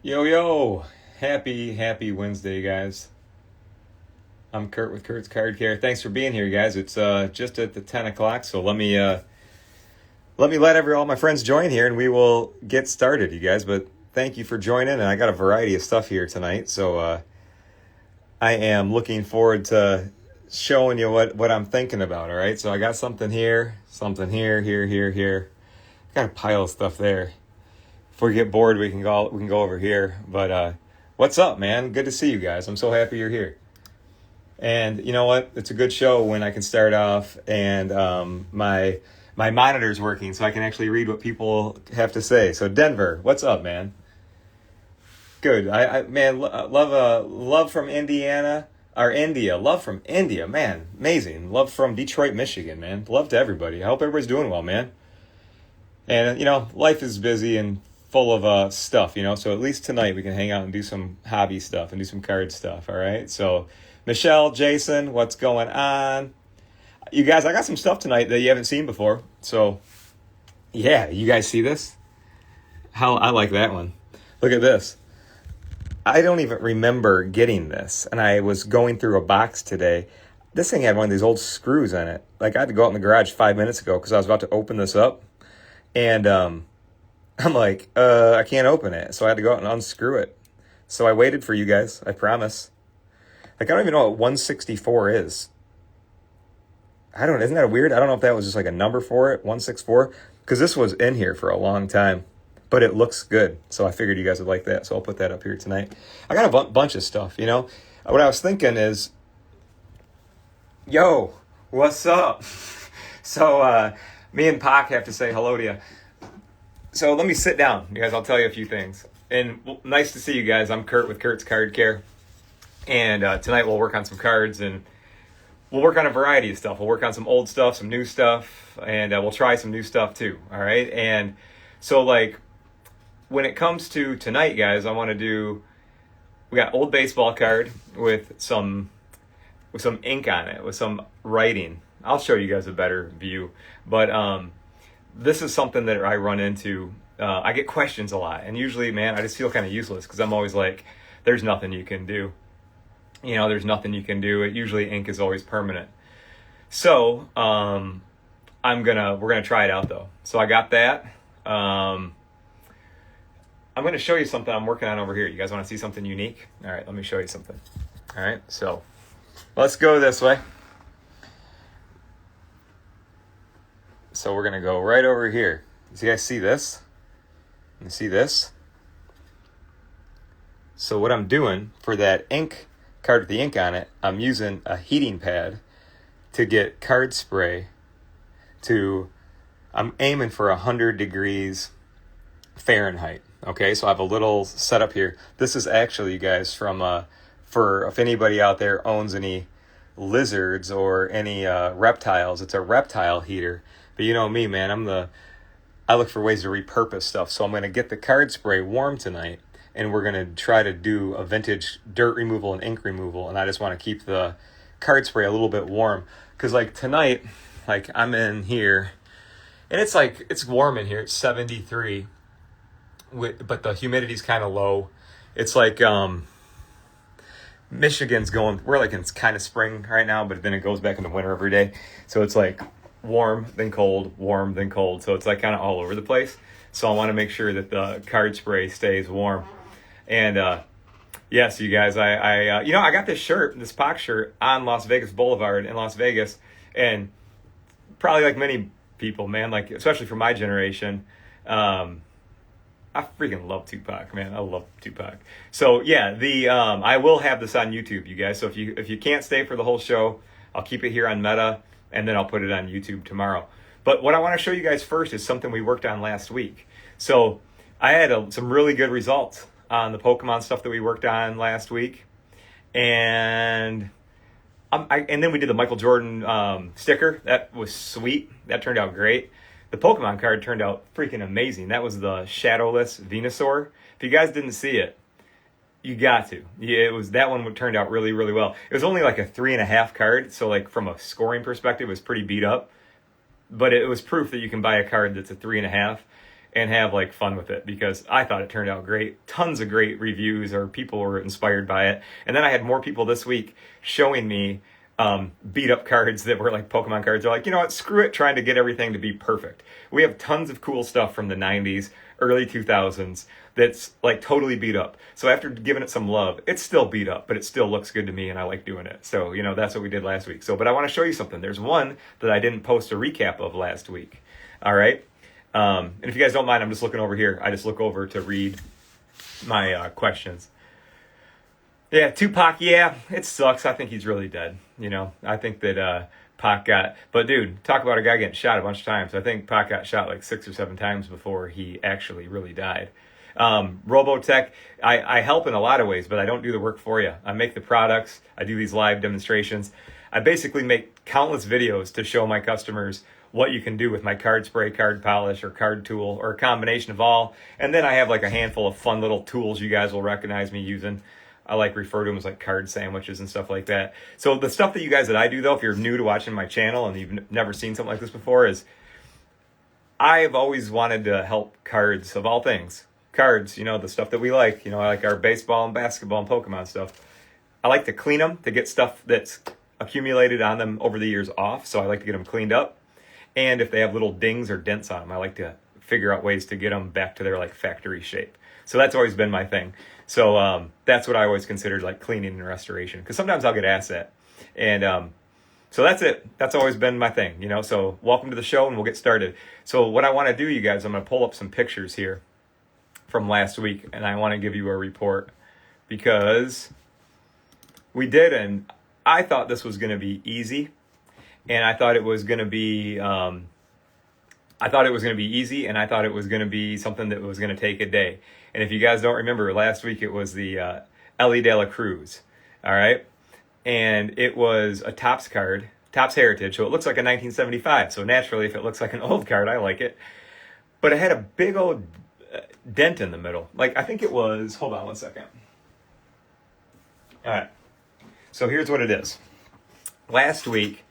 Yo, yo. Happy Wednesday, guys. I'm Kurt with Kurt's Card Care. Thanks for being here, guys. It's just at the 10 o'clock, so let all my friends join here, and we will get started, you guys. But thank you for joining, and I got a variety of stuff here tonight, so I am looking forward to showing you what I'm thinking about, all right? So I got something here, here. Got a pile of stuff there. If we get bored, we can go over here. But what's up, man? Good to see you guys. I'm so happy you're here. And you know what? It's a good show when I can start off and my monitor's working, so I can actually read what people have to say. So Denver, what's up, man? Good. Love from Indiana or India. Love from India, man. Amazing. Love from Detroit, Michigan, man. Love to everybody. I hope everybody's doing well, man. And life is busy and full of stuff, so at least tonight we can hang out and do some hobby stuff and do some card stuff, all right? So Michelle, Jason, what's going on? You guys, I got some stuff tonight that you haven't seen before. So yeah, you guys see this? How I like that one. Look at this. I don't even remember getting this, and I was going through a box today. This thing had one of these old screws in it. Like, I had to go out in the garage 5 minutes ago because I was about to open this up, and I'm like, I can't open it. So I had to go out and unscrew it. So I waited for you guys, I promise. Like, I don't even know what 164 is. Isn't that weird? I don't know if that was just like a number for it, 164, because this was in here for a long time, but it looks good. So I figured you guys would like that. So I'll put that up here tonight. I got a bunch of stuff, What I was thinking is, yo, what's up? So me and Pac have to say hello to you. So let me sit down, you guys. I'll tell you a few things. And nice to see you guys. I'm Kurt with Kurt's Card Care. And tonight we'll work on some cards, and we'll work on a variety of stuff. We'll work on some old stuff, some new stuff, and we'll try some new stuff too, all right? And so, like, when it comes to tonight, guys, we got old baseball card with some ink on it, with some writing. I'll show you guys a better view. But this is something that I run into. I get questions a lot, and usually, man, I just feel kind of useless because I'm always like, there's nothing you can do. There's nothing you can do. Usually ink is always permanent. So we're gonna try it out though. So I got that. I'm gonna show you something I'm working on over here. You guys want to see something unique? All right, let me show you something. All right, so let's go this way. So we're gonna go right over here. Do you guys see this? You see this? So what I'm doing for that ink card with the ink on it, I'm using a heating pad to get card spray I'm aiming for 100 degrees Fahrenheit. Okay, so I have a little setup here. This is actually, you guys, for if anybody out there owns any lizards or any reptiles, it's a reptile heater. But you know me, man, I look for ways to repurpose stuff. So I'm going to get the card spray warm tonight, and we're going to try to do a vintage dirt removal and ink removal. And I just want to keep the card spray a little bit warm. Because, like, tonight, like, I'm in here, and it's warm in here. It's 73, but the humidity's kind of low. It's like, Michigan's we're like in kind of spring right now, but then it goes back into winter every day. So it's like warm, then cold, warm, then cold. So it's like kind of all over the place. So I want to make sure that the card spray stays warm. And yes, you guys, I got this Pac shirt on Las Vegas Boulevard in Las Vegas, and probably like many people, man, like especially for my generation, I freaking love Tupac, man. I love Tupac. So yeah, I will have this on YouTube, you guys. So if you can't stay for the whole show, I'll keep it here on Meta, and then I'll put it on YouTube tomorrow. But what I want to show you guys first is something we worked on last week. So I had some really good results on the Pokemon stuff that we worked on last week, and then we did the Michael Jordan sticker. That was sweet. That turned out great. The Pokemon card turned out freaking amazing. That was the Shadowless Venusaur. If you guys didn't see it, you got to. Yeah, that one turned out really, really well. It was only like a 3.5 card, so like from a scoring perspective, it was pretty beat up. But it was proof that you can buy a card that's a 3.5 and have like fun with it, because I thought it turned out great. Tons of great reviews, or people were inspired by it. And then I had more people this week showing me beat up cards that were like Pokemon cards. They're like, you know what, screw it, trying to get everything to be perfect. We have tons of cool stuff from the 90s, early 2000s that's like totally beat up. So after giving it some love, it's still beat up, but it still looks good to me and I like doing it. So, you know, that's what we did last week. So, but I want to show you something. There's one that I didn't post a recap of last week. All right. And if you guys don't mind, I'm just looking over here. I just look over to read my questions. Yeah, Tupac, yeah, it sucks. I think he's really dead. You know, I think that Pac got... But dude, talk about a guy getting shot a bunch of times. I think Pac got shot like 6 or 7 times before he actually really died. Robotech, I help in a lot of ways, but I don't do the work for you. I make the products. I do these live demonstrations. I basically make countless videos to show my customers what you can do with my card spray, card polish, or card tool, or a combination of all. And then I have like a handful of fun little tools you guys will recognize me using. I like refer to them as like card sandwiches and stuff like that. So the stuff that you guys that I do, though, if you're new to watching my channel and you've never seen something like this before, is I've always wanted to help cards of all things. Cards, you know, the stuff that we like, you know, like our baseball and basketball and Pokemon stuff. I like to clean them to get stuff that's accumulated on them over the years off. So I like to get them cleaned up. And if they have little dings or dents on them, I like to figure out ways to get them back to their like factory shape. So that's always been my thing. So that's what I always considered like cleaning and restoration, because sometimes I'll get asked that. And so that's it. That's always been my thing, you know. So welcome to the show, and we'll get started. So what I want to do, you guys, I'm going to pull up some pictures here from last week, and I want to give you a report, because we did, and I thought this was going to be easy, and I thought it was going to be easy, and I thought it was going to be something that was going to take a day. And if you guys don't remember, last week it was the Elly de Cruz, all right? And it was a Topps card, Topps Heritage, so it looks like a 1975. So naturally, if it looks like an old card, I like it. But it had a big old dent in the middle. Like, I think it was, hold on one second. All right, so here's what it is. Last week,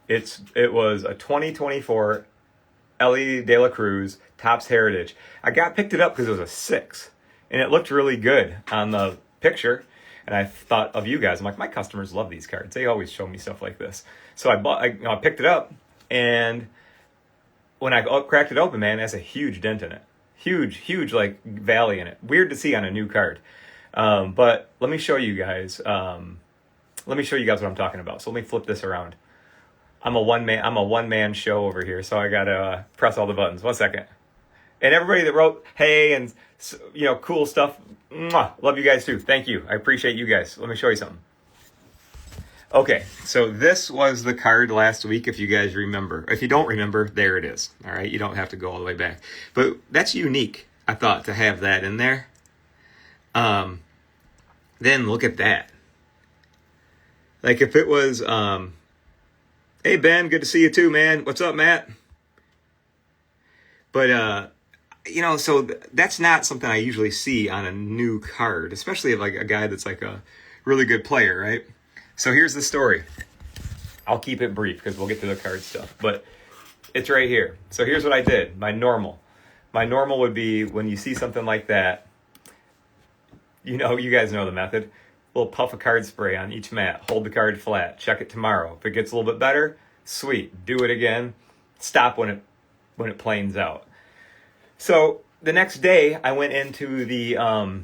it was a 2024 Elly de Cruz Topps Heritage. I picked it up because it was a 6, and it looked really good on the picture. And I thought of you guys. I'm like, my customers love these cards. They always show me stuff like this. So I picked it up, and when I cracked it open, man, it has a huge dent in it. Huge like valley in it. Weird to see on a new card. But let me show you guys. Let me show you guys what I'm talking about. So let me flip this around. I'm a one-man show over here, so I gotta press all the buttons. 1 second. And everybody that wrote hey and, you know, cool stuff, mwah, love you guys too. Thank you. I appreciate you guys. Let me show you something. Okay, so this was the card last week, if you guys remember. If you don't remember, there it is. All right, you don't have to go all the way back. But that's unique, I thought, to have that in there. Then look at that. Like if it was, hey Ben, good to see you too, man. What's up, Matt? But, you know, so that's not something I usually see on a new card, especially if like a guy that's like a really good player, right? So here's the story. I'll keep it brief because we'll get to the card stuff, but it's right here. So here's what I did. My normal would be, when you see something like that, you know, you guys know the method. A little puff of card spray on each mat. Hold the card flat. Check it tomorrow. If it gets a little bit better, sweet. Do it again. Stop when it planes out. So the next day, I went into the, I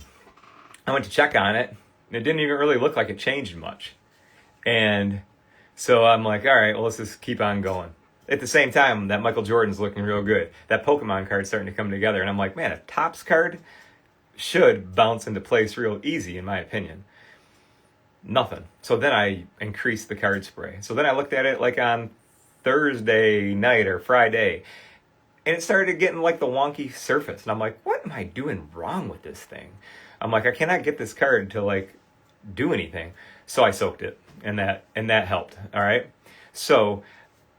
went to check on it, and it didn't even really look like it changed much. And so I'm like, all right, well, let's just keep on going. At the same time, that Michael Jordan's looking real good. That Pokemon card's starting to come together. And I'm like, man, a Topps card should bounce into place real easy, in my opinion. Nothing. So then I increased the card spray. So then I looked at it like on Thursday night or Friday, and it started getting like the wonky surface. And I'm like, what am I doing wrong with this thing? I'm like, I cannot get this card to like do anything. So I soaked it, and that helped. All right. So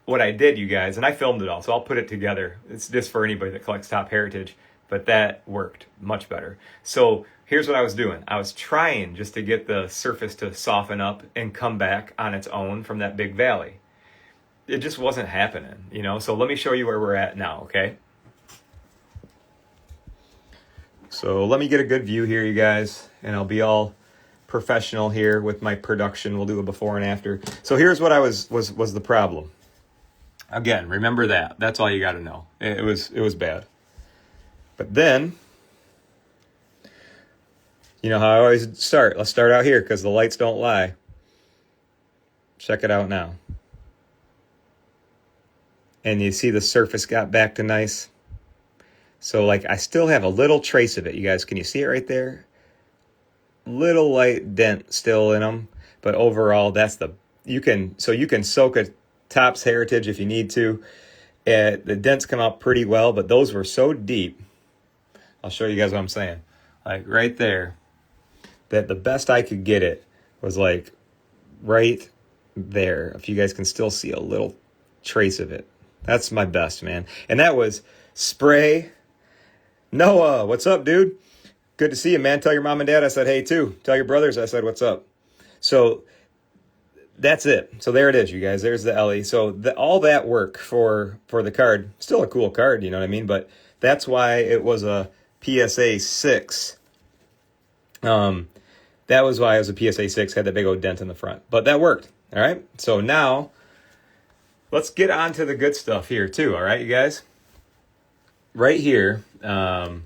what I did, you guys, and I filmed it all, so I'll put it together. It's just for anybody that collects Top Heritage, but that worked much better. So here's what I was doing. I was trying just to get the surface to soften up and come back on its own from that big valley. It just wasn't happening, you know? So let me show you where we're at now, okay? So let me get a good view here, you guys, and I'll be all professional here with my production. We'll do a before and after. So here's what was the problem. Again, remember that. That's all you got to know. It was bad. But then, you know how I always start. Let's start out here because the lights don't lie. Check it out now. And you see the surface got back to nice. So like I still have a little trace of it. You guys, can you see it right there? Little light dent still in them. But overall, you can soak a Topps Heritage if you need to. The dents come out pretty well, but those were so deep. I'll show you guys what I'm saying. Like right there, that the best I could get it was like right there. If you guys can still see a little trace of it. That's my best, man. And that was spray. Noah, what's up, dude? Good to see you, man. Tell your mom and dad I said hey too. Tell your brothers I said what's up. So that's it. So there it is, you guys. There's the Elly. So all that work for the card, still a cool card, you know what I mean? But that's why it was a PSA 6. That was why it was a PSA 6, had that big old dent in the front. But that worked, all right? So now, let's get on to the good stuff here too, all right, you guys? Right here, I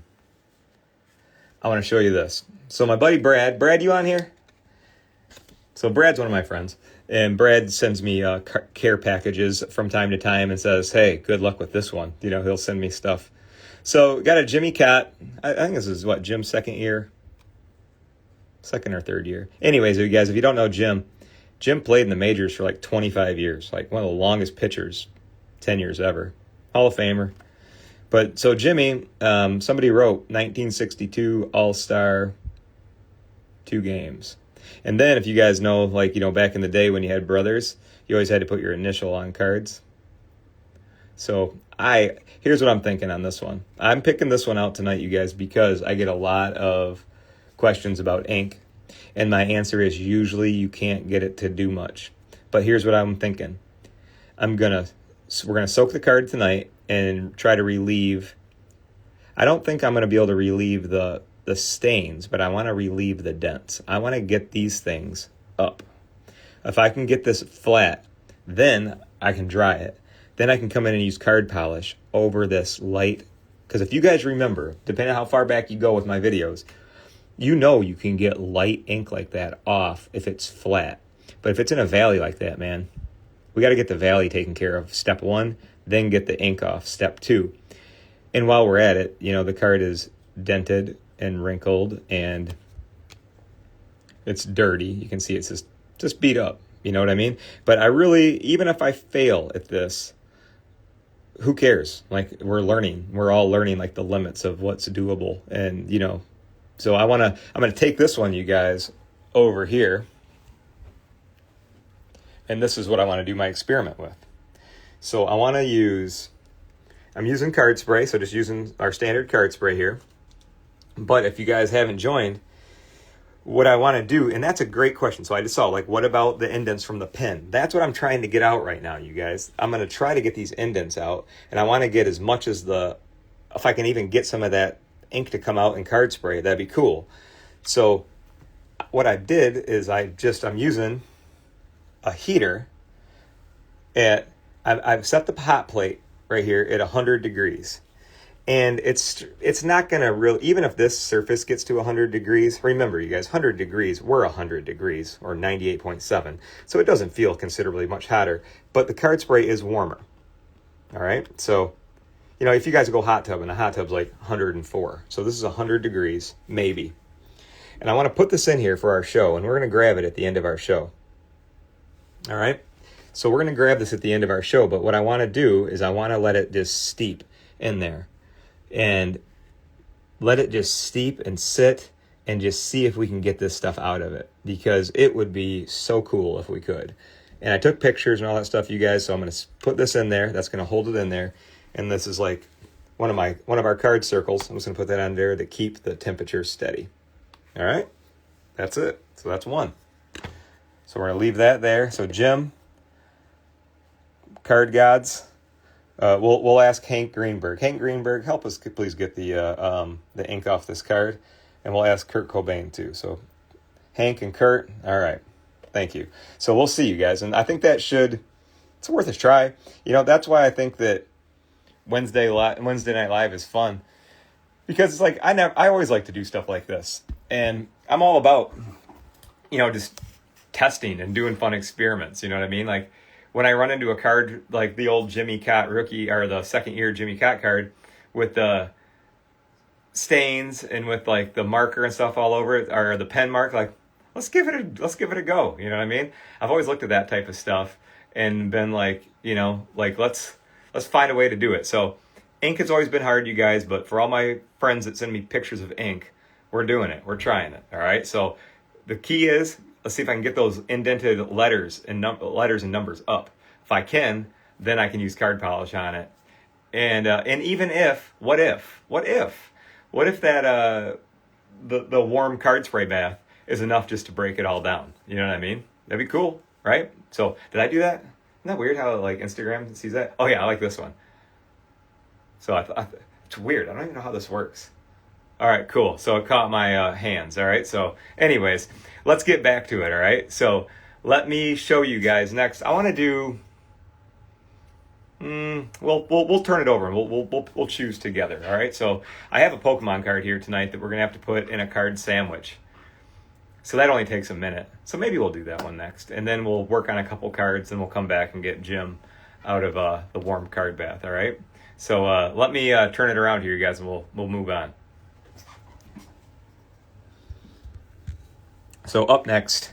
want to show you this. So my buddy Brad, you on here? So Brad's one of my friends. And Brad sends me care packages from time to time and says, hey, good luck with this one. You know, he'll send me stuff. So got a Jimmy Cat. I think this is Jim's second or third year. Anyways, you guys, if you don't know Jim played in the majors for like 25 years. Like one of the longest pitchers, 10 years ever. Hall of Famer. But so Jimmy, somebody wrote 1962 All-Star, 2 games. And then if you guys know, like, you know, back in the day when you had brothers, you always had to put your initial on cards. So here's what I'm thinking on this one. I'm picking this one out tonight, you guys, because I get a lot of questions about ink. And my answer is usually you can't get it to do much. But here's what I'm thinking. We're going to soak the card tonight and try to relieve. I don't think I'm going to be able to relieve the stains, but I want to relieve the dents. I want to get these things up. If I can get this flat, then I can dry it. Then I can come in and use card polish over this light. Because if you guys remember, depending on how far back you go with my videos, you know you can get light ink like that off if it's flat. But if it's in a valley like that, man, we got to get the valley taken care of. Step 1, then get the ink off. Step 2. And while we're at it, you know, the card is dented and wrinkled and it's dirty. You can see it's just beat up. You know what I mean? But I really, even if I fail at this, who cares? Like, we're learning. We're all learning, like, the limits of what's doable. And, you know, so I'm going to take this one, you guys, over here. And this is what I want to do my experiment with. So I want to I'm using card spray, so just using our standard card spray here. But if you guys haven't joined, what I want to do, and that's a great question. So I just saw, like, what about the indents from the pen? That's what I'm trying to get out right now, you guys. I'm going to try to get these indents out, and I want to get as much as if I can even get some of that ink to come out in card spray, that'd be cool. So what I did is I'm using a heater I've set the hot plate right here at 100 degrees. And it's not going to really, even if this surface gets to 100 degrees, remember, you guys, 100 degrees, we're 100 degrees, or 98.7. So it doesn't feel considerably much hotter, but the card spray is warmer. All right? So, you know, if you guys go hot tub, and the hot tub's like 104. So this is 100 degrees, maybe. And I want to put this in here for our show, and we're going to grab it at the end of our show. All right? So we're going to grab this at the end of our show, but what I want to do is I want to let it just steep in there. And let it just steep and sit and just see if we can get this stuff out of it, because it would be so cool if we could. And I took pictures and all that stuff, you guys, so I'm going to put this in there. That's going to hold it in there. And this is like one of our card circles. I'm just going to put that on there to keep the temperature steady. All right? That's it. So that's one. So we're going to leave that there. So Jim, Card Gods, We'll ask Hank Greenberg. Hank Greenberg, help us please get the ink off this card, and we'll ask Kurt Cobain too. So Hank and Kurt, all right, thank you. So we'll see you guys, and I think it's worth a try. That's why I think that Wednesday Night Live is fun, because it's like I always like to do stuff like this, and I'm all about just testing and doing fun experiments. You know what I mean? Like, when I run into a card like the old Jimmy Cott rookie, or the second year Jimmy Cott card with the stains and with like the marker and stuff all over it, or the pen mark, like let's give it a go. You know what I mean? I've always looked at that type of stuff and been like, let's find a way to do it. So ink has always been hard, you guys, but for all my friends that send me pictures of ink, we're doing it. We're trying it. All right. So the key is, let's see if I can get those indented letters and numbers up. If I can, then I can use card polish on it. And even what if that the warm card spray bath is enough just to break it all down? You know what I mean? That'd be cool, right? So did I do that? Isn't that weird how like Instagram sees that? Oh yeah, I like this one. So it's weird. I don't even know how this works. All right, cool. So it caught my hands. All right. So anyways, let's get back to it. All right. So let me show you guys next. I want to do. We'll turn it over and we'll choose together. All right. So I have a Pokemon card here tonight that we're gonna have to put in a card sandwich. So that only takes a minute. So maybe we'll do that one next, and then we'll work on a couple cards, and we'll come back and get Jim out of the warm card bath. All right. So let me turn it around here, you guys, and we'll move on. So up next,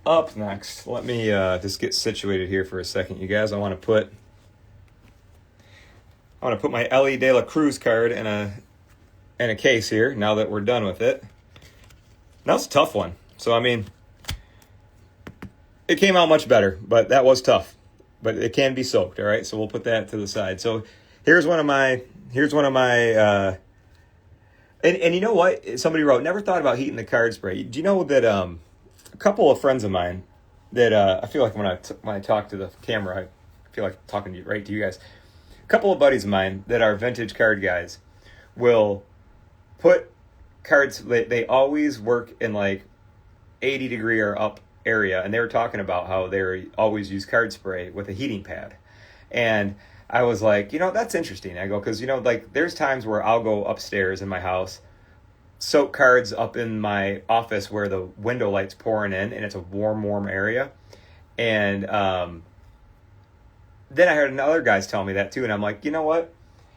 let me just get situated here for a second, you guys. I want to put my Elly de la Cruz card in a case here. Now that we're done with it, that was a tough one. So I mean, it came out much better, but that was tough. But it can be soaked, all right. So we'll put that to the side. So here's one of my. And you know what? Somebody wrote, never thought about heating the card spray. Do you know that a couple of friends of mine that I feel like when I talk to the camera, I feel like talking right to you guys. A couple of buddies of mine that are vintage card guys will put cards. They always work in like 80-degree or up area, and they were talking about how they always use card spray with a heating pad. And I was like, that's interesting. I go, because, like there's times where I'll go upstairs in my house, soak cards up in my office where the window light's pouring in and it's a warm area. And then I heard other guys tell me that too. And I'm like, you know what?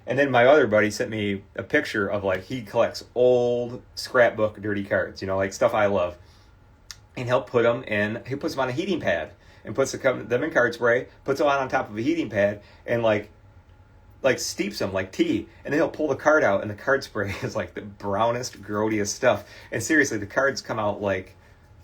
And then my other buddy sent me a picture of like, he collects old scrapbook dirty cards, like stuff I love. And he puts them on a heating pad. And puts them in card spray, puts them on top of a heating pad, and like steeps them like tea. And then he'll pull the card out, and the card spray is like the brownest, grodiest stuff. And seriously, the cards come out like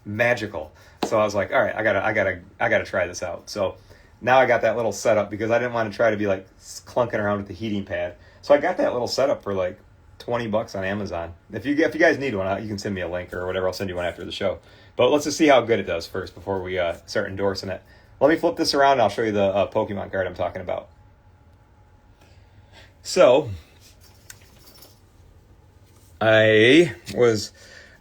magical. So I was like, all right, I gotta try this out. So now I got that little setup because I didn't want to try to be like clunking around with the heating pad. So I got that little setup for like $20 on Amazon. If you guys need one, you can send me a link or whatever. I'll send you one after the show. But let's just see how good it does first before we start endorsing it. Let me flip this around and I'll show you the Pokemon card I'm talking about. So, I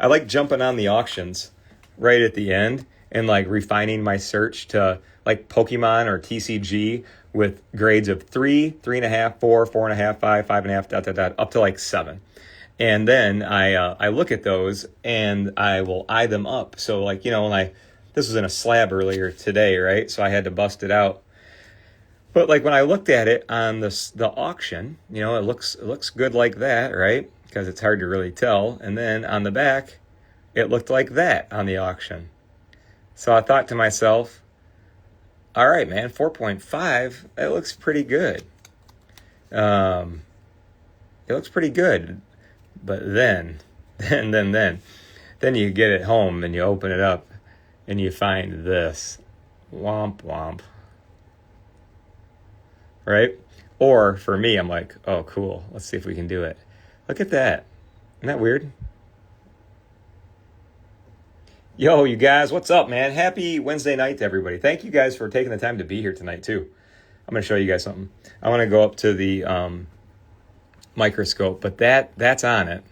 like jumping on the auctions right at the end and like refining my search to like Pokemon or TCG with grades of 3, 3.5, 4, 4.5, 5, 5.5, ... up to like 7. And then I look at those and I will eye them up. So like, this was in a slab earlier today, right? So I had to bust it out. But like when I looked at it on the auction, it looks good like that, right? Because it's hard to really tell. And then on the back, it looked like that on the auction. So I thought to myself, all right, man, 4.5, that looks pretty good. It looks pretty good. But then you get it home and you open it up and you find this. Womp womp. Right? Or for me, I'm like, oh, cool. Let's see if we can do it. Look at that. Isn't that weird? Yo, you guys, what's up, man? Happy Wednesday night to everybody. Thank you guys for taking the time to be here tonight, too. I'm going to show you guys something. I want to go up to the microscope, but that's on it.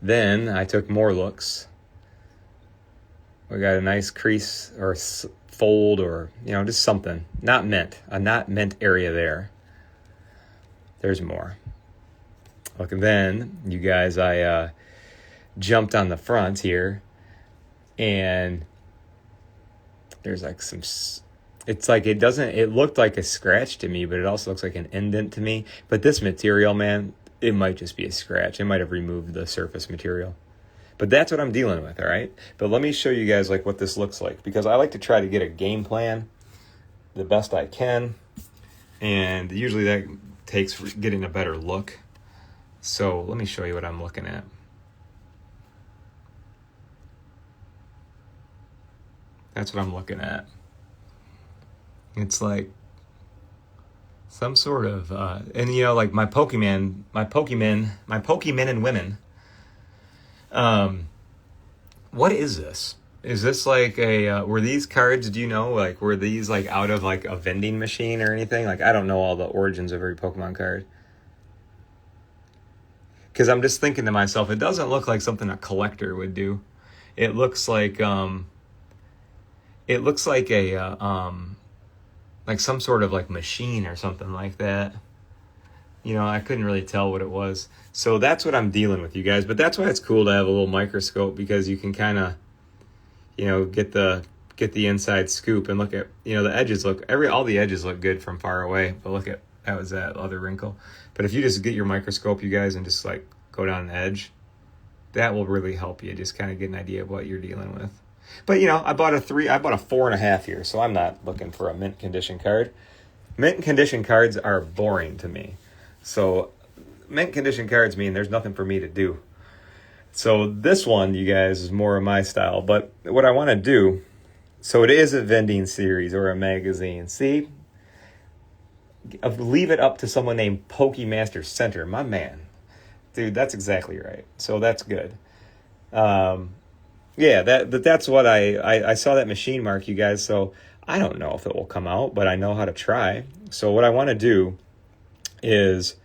Then I took more looks. We got a nice crease or fold or, just something. Not mint. A not mint area there. There's more. Look, and then, you guys, I jumped on the front here, and there's like some, it's like it looked like a scratch to me, but it also looks like an indent to me. But this material, man, it might just be a scratch. It might have removed the surface material. But that's what I'm dealing with, all right? But let me show you guys like what this looks like, because I like to try to get a game plan the best I can, and usually that takes getting a better look. So let me show you what I'm looking at. That's what I'm looking at. It's like some sort of, and like my Pokemon and women. What is this? Is this like were these cards, do you know, like, were these like out of like a vending machine or anything? Like, I don't know all the origins of every Pokemon card. Because I'm just thinking to myself, it doesn't look like something a collector would do. It looks like a like some sort of like machine or something like that. I couldn't really tell what it was. So that's what I'm dealing with, you guys. But that's why it's cool to have a little microscope, because you can kind of, get the inside scoop and look at, the edges all the edges look good from far away. But look at, that was that other wrinkle. But if you just get your microscope, you guys, and just like go down an edge, that will really help you just kind of get an idea of what you're dealing with. But I bought a 4.5 here, so I'm not looking for a mint condition card. Mint condition cards are boring to me. So mint condition cards mean there's nothing for me to do. So this one, you guys, is more of my style. But what I want to do, so it is a vending series or a magazine. See? Leave it up to someone named Pokemaster Center, my man. Dude, that's exactly right. So that's good. Yeah, that's what I saw that machine mark, you guys. So I don't know if it will come out, but I know how to try. So what I want to do is,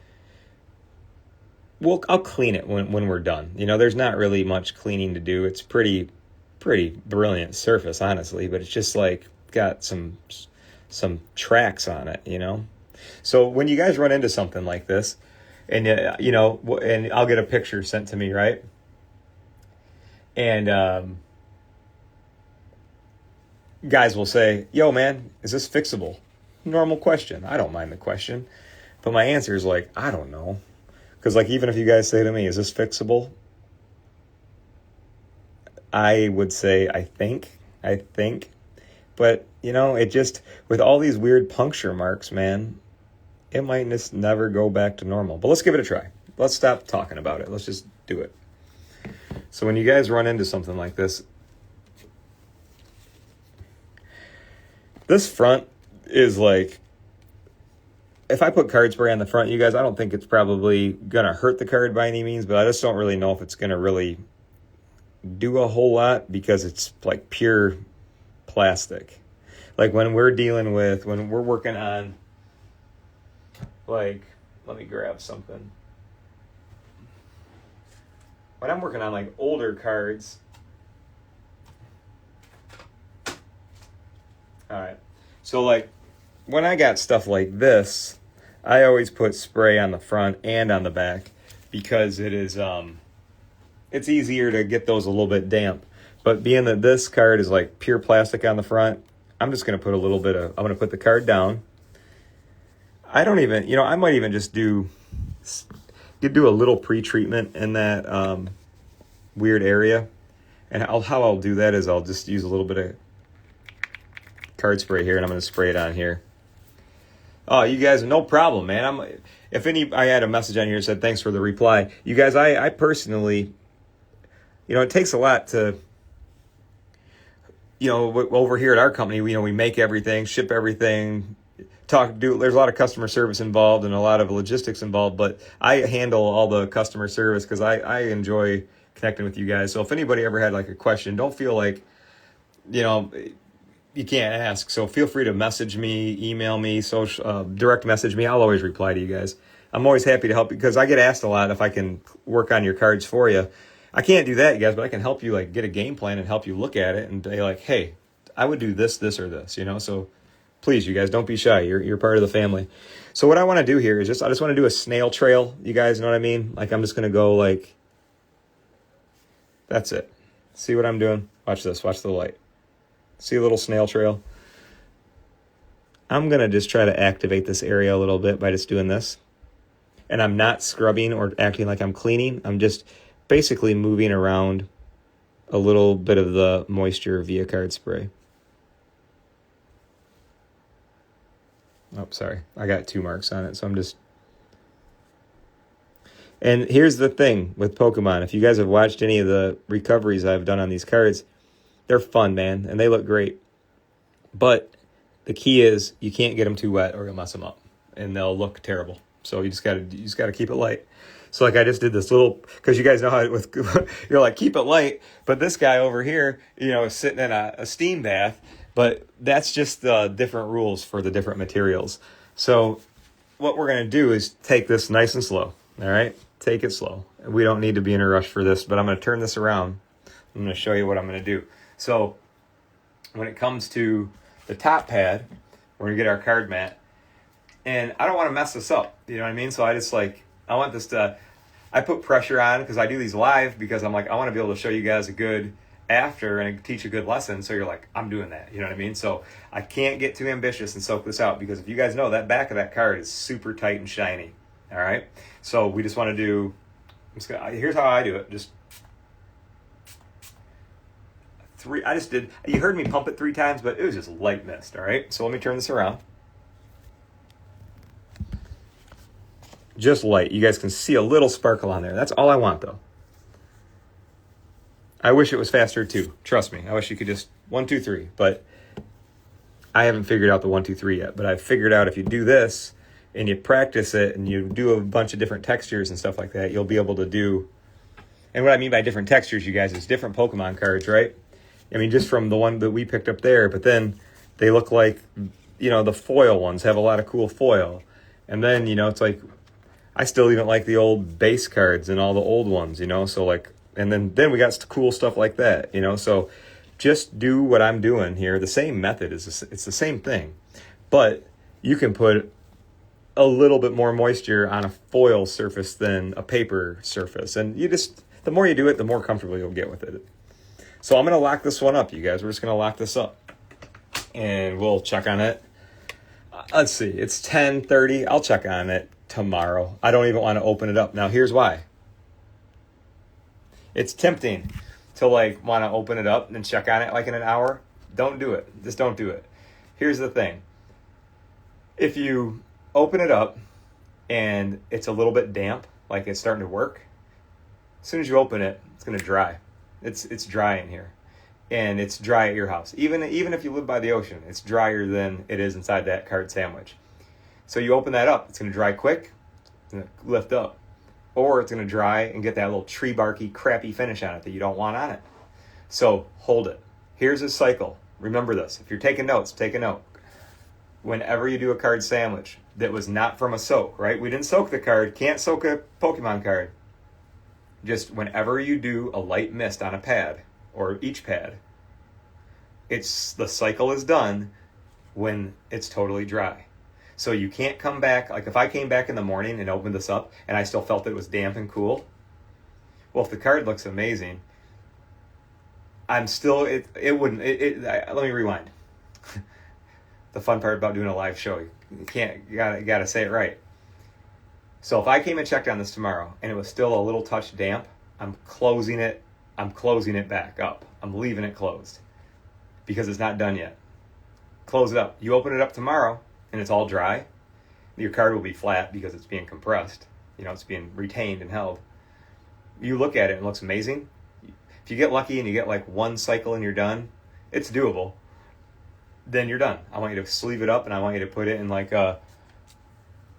I'll clean it when we're done. There's not really much cleaning to do. It's pretty brilliant surface, honestly, but it's just like got some tracks on it, So when you guys run into something like this, and and I'll get a picture sent to me, right? And guys will say, "Yo, man, is this fixable?" Normal question. I don't mind the question, but my answer is like, I don't know. Because like, even if you guys say to me, "Is this fixable?" I would say, I think. But, it just, with all these weird puncture marks, man, it might just never go back to normal. But let's give it a try. Let's stop talking about it. Let's just do it. So when you guys run into something like this front is like, if I put card spray on the front, you guys, I don't think it's probably going to hurt the card by any means, but I just don't really know if it's going to really do a whole lot, because it's like pure plastic. Like when we're working on, like, let me grab something. When I'm working on like older cards, all right, so like when I got stuff like this, I always put spray on the front and on the back, because it is it's easier to get those a little bit damp. But being that this card is like pure plastic on the front, I'm just going to put I'm going to put the card down. I don't even, I might even just do a little pre-treatment in that weird area. And how I'll do that is I'll just use a little bit of card spray here, and I'm going to spray it on here. Oh, you guys, no problem, man. I had a message on here that said, thanks for the reply. You guys, I personally, it takes a lot to, over here at our company, we make everything, ship everything, there's a lot of customer service involved and a lot of logistics involved, but I handle all the customer service because I enjoy connecting with you guys. So if anybody ever had like a question, don't feel like, you can't ask. So feel free to message me, email me, direct message me. I'll always reply to you guys. I'm always happy to help because I get asked a lot if I can work on your cards for you. I can't do that, you guys, but I can help you like get a game plan and help you look at it and be like, hey, I would do this, this, or this, you know? So please, you guys, don't be shy. You're part of the family. So what I want to do here is I just want to do a snail trail. You guys know what I mean? Like I'm just going to go like, that's it. See what I'm doing? Watch this. Watch the light. See a little snail trail? I'm going to just try to activate this area a little bit by just doing this. And I'm not scrubbing or acting like I'm cleaning. I'm just basically moving around a little bit of the moisture via card spray. Oh, sorry. I got 2 marks on it, so I'm just... And here's the thing with Pokemon. If you guys have watched any of the recoveries I've done on these cards, they're fun, man, and they look great. But the key is you can't get them too wet or you'll mess them up, and they'll look terrible. So you just gotta keep it light. So like I just did this little, because you guys know how you're like keep it light, but this guy over here, you know, is sitting in a steam bath. But that's just the different rules for the different materials. So what we're gonna do is take this nice and slow. All right, take it slow. We don't need to be in a rush for this, but I'm gonna turn this around. I'm gonna show you what I'm gonna do. So when it comes to the top pad, we're gonna get our card mat. And I don't want to mess this up, you know what I mean? So I just I want this to, I put pressure on because I do these live because I'm like, I want to be able to show you guys a good after and teach a good lesson. So you're like, I'm doing that, you know what I mean? So I can't get too ambitious and soak this out because if you guys know that back of that card is super tight and shiny, all right? So we just want to do, here's how I do it. Just 3, I just did, you heard me pump it 3 times, but it was just light mist, all right? So let me turn this around. Just light. You guys can see a little sparkle on there. That's all I want, though. I wish it was faster, too. Trust me. I wish you could just 1, 2, 3. But I haven't figured out the 1, 2, 3 yet. But I've figured out if you do this and you practice it and you do a bunch of different textures and stuff like that, you'll be able to do... And what I mean by different textures, you guys, is different Pokemon cards, right? I mean, just from the one that we picked up there. But then they look like, you know, the foil ones have a lot of cool foil. And then, you know, it's like... I still even like the old base cards and all the old ones, you know, so like, and then we got cool stuff like that, you know, so just do what I'm doing here. The same method it's the same thing, but you can put a little bit more moisture on a foil surface than a paper surface. And the more you do it, the more comfortable you'll get with it. So I'm going to lock this one up, you guys. We're just going to lock this up and we'll check on it. Let's see. It's 10:30. I'll check on it tomorrow. I don't even want to open it up. Now, here's why. It's tempting to like want to open it up and check on it like in an hour. Don't do it. Just don't do it. Here's the thing. If you open it up and it's a little bit damp, like it's starting to work, as soon as you open it, it's going to dry. It's dry in here. And it's dry at your house. Even if you live by the ocean, it's drier than it is inside that card sandwich. So you open that up, it's going to dry quick, it's going to lift up. Or it's going to dry and get that little tree barky, crappy finish on it that you don't want on it. So hold it. Here's a cycle. Remember this. If you're taking notes, take a note. Whenever you do a card sandwich that was not from a soak, right? We didn't soak the card, can't soak a Pokemon card. Just whenever you do a light mist on a pad, or each pad, the cycle is done when it's totally dry. So you can't come back, like if I came back in the morning and opened this up and I still felt it was damp and cool, well, if the card looks amazing, I'm still, let me rewind. The fun part about doing a live show, you gotta say it right. So if I came and checked on this tomorrow and it was still a little touch damp, I'm closing it back up. I'm leaving it closed because it's not done yet. Close it up. You open it up tomorrow and it's all dry, your card will be flat because it's being compressed. You know, it's being retained and held. You look at it and it looks amazing. If you get lucky and you get like one cycle and you're done, it's doable. Then you're done. I want you to sleeve it up and I want you to put it in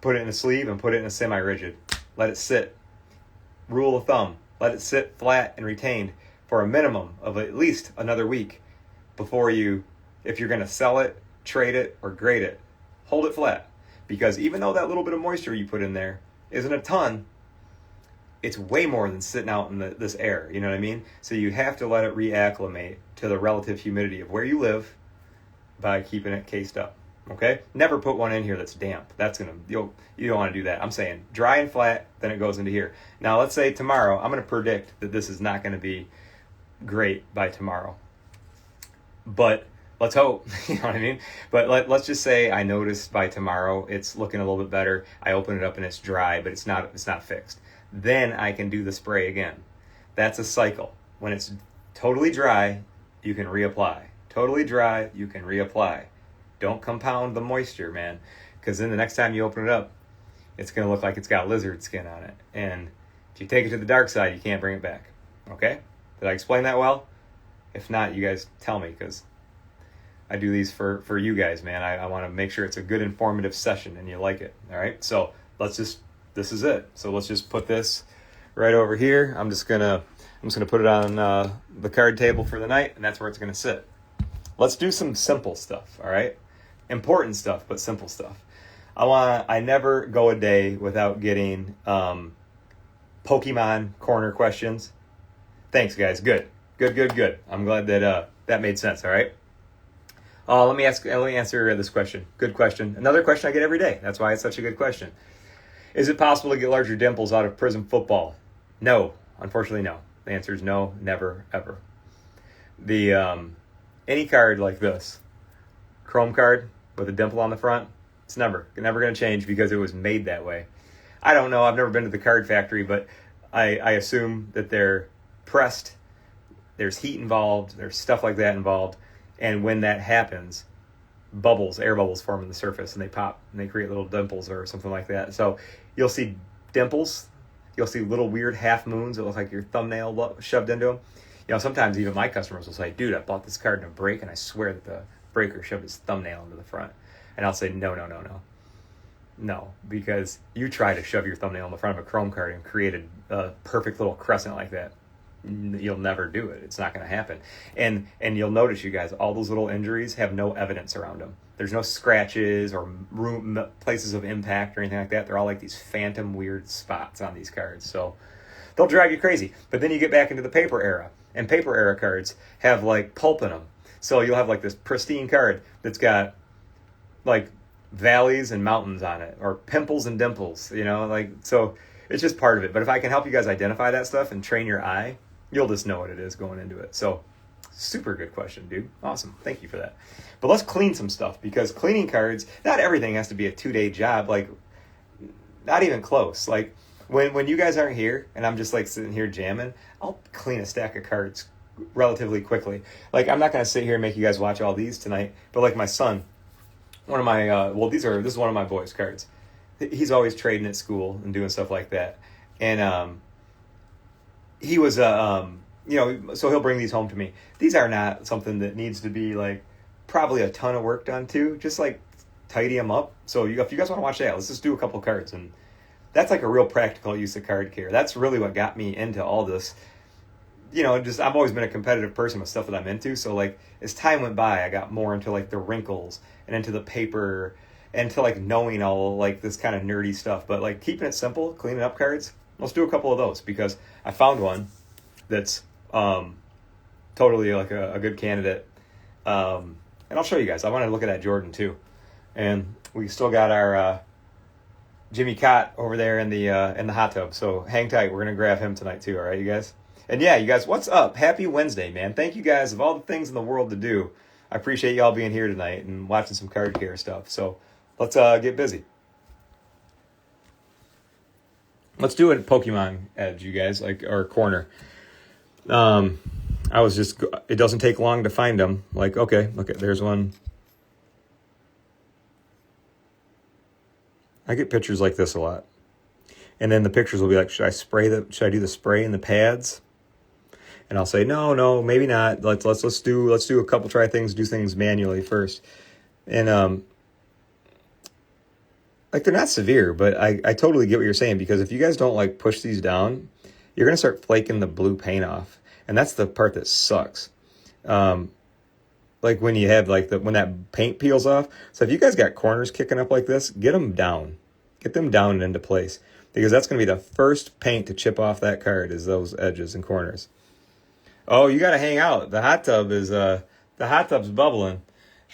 put it in a sleeve and put it in a semi-rigid. Let it sit. Rule of thumb. Let it sit flat and retained for a minimum of at least another week before you if you're going to sell it, trade it, or grade it, hold it flat. Because even though that little bit of moisture you put in there isn't a ton, it's way more than sitting out in this air, you know what I mean? So you have to let it reacclimate to the relative humidity of where you live by keeping it cased up, okay? Never put one in here that's damp. You don't want to do that. I'm saying dry and flat, then it goes into here. Now let's say tomorrow, I'm going to predict that this is not going to be great by tomorrow. But let's hope, you know what I mean? But let's just say I noticed by tomorrow it's looking a little bit better. I open it up and it's dry, but it's not fixed. Then I can do the spray again. That's a cycle. When it's totally dry, you can reapply. Totally dry, you can reapply. Don't compound the moisture, man, because then the next time you open it up, it's going to look like it's got lizard skin on it. And if you take it to the dark side, you can't bring it back. Okay? Did I explain that well? If not, you guys tell me, because I do these for you guys, man. I want to make sure it's a good informative session and you like it. All right? So this is it. So let's just put this right over here. I'm just gonna put it on the card table for the night, and that's where it's gonna sit. Let's do some simple stuff, all right? Important stuff, but simple stuff. I never go a day without getting Pokemon corner questions. Thanks, guys. Good. I'm glad that that made sense, all right? Let me answer this question. Good question. Another question I get every day. That's why it's such a good question. Is it possible to get larger dimples out of Prism football? No. Unfortunately, no. The answer is no, never, ever. Any card like this, chrome card with a dimple on the front, it's never going to change because it was made that way. I don't know. I've never been to the card factory, but I assume that they're pressed. There's heat involved. There's stuff like that involved. And when that happens, air bubbles form on the surface, and they pop, and they create little dimples or something like that. So you'll see dimples. You'll see little weird half moons that look like your thumbnail shoved into them. You know, sometimes even my customers will say, dude, I bought this card in a break, and I swear that the breaker shoved his thumbnail into the front. And I'll say, no, because you try to shove your thumbnail in the front of a chrome card and create a perfect little crescent like that. You'll never do it. It's not going to happen. And you'll notice, you guys, all those little injuries have no evidence around them. There's no scratches or places of impact or anything like that. They're all like these phantom weird spots on these cards. So they'll drive you crazy. But then you get back into the paper era, and paper era cards have like pulp in them. So you'll have like this pristine card that's got like valleys and mountains on it, or pimples and dimples, you know, like, so it's just part of it. But if I can help you guys identify that stuff and train your eye, you'll just know what it is going into it. So super good question, dude. Awesome. Thank you for that. But let's clean some stuff, because cleaning cards, not everything has to be a 2-day job. Like, not even close. Like, when you guys aren't here and I'm just like sitting here jamming, I'll clean a stack of cards relatively quickly. Like, I'm not going to sit here and make you guys watch all these tonight, but like my son, one of my, this is one of my boys' cards. He's always trading at school and doing stuff like that. And he was, so he'll bring these home to me. These are not something that needs to be like probably a ton of work done to, just like tidy them up. So if you guys want to watch that, let's just do a couple cards. And that's like a real practical use of card care. That's really what got me into all this. You know, just I've always been a competitive person with stuff that I'm into. So like as time went by, I got more into like the wrinkles and into the paper and to like knowing all like this kind of nerdy stuff. But like keeping it simple, cleaning up cards, let's do a couple of those, because I found one that's totally like a good candidate. And I'll show you guys. I want to look at that Jordan too. And we still got our Jimmy Cott over there in the hot tub. So hang tight. We're going to grab him tonight too. All right, you guys? And yeah, you guys, what's up? Happy Wednesday, man. Thank you guys of all the things in the world to do. I appreciate y'all being here tonight and watching some card care stuff. So let's get busy. Let's do it at Pokemon Edge, you guys, or corner. It doesn't take long to find them. Like, okay, look at, there's one. I get pictures like this a lot. And then the pictures will be like, should I do the spray in the pads? And I'll say, no, maybe not. Let's do a couple do things manually first. And like, they're not severe, but I totally get what you're saying, because if you guys don't like push these down, you're gonna start flaking the blue paint off. And that's the part that sucks. Like like when you have like when that paint peels off. So if you guys got corners kicking up like this, get them down. Get them down and into place, because that's going to be the first paint to chip off that card is those edges and corners. Oh, you got to hang out. The hot tub's bubbling,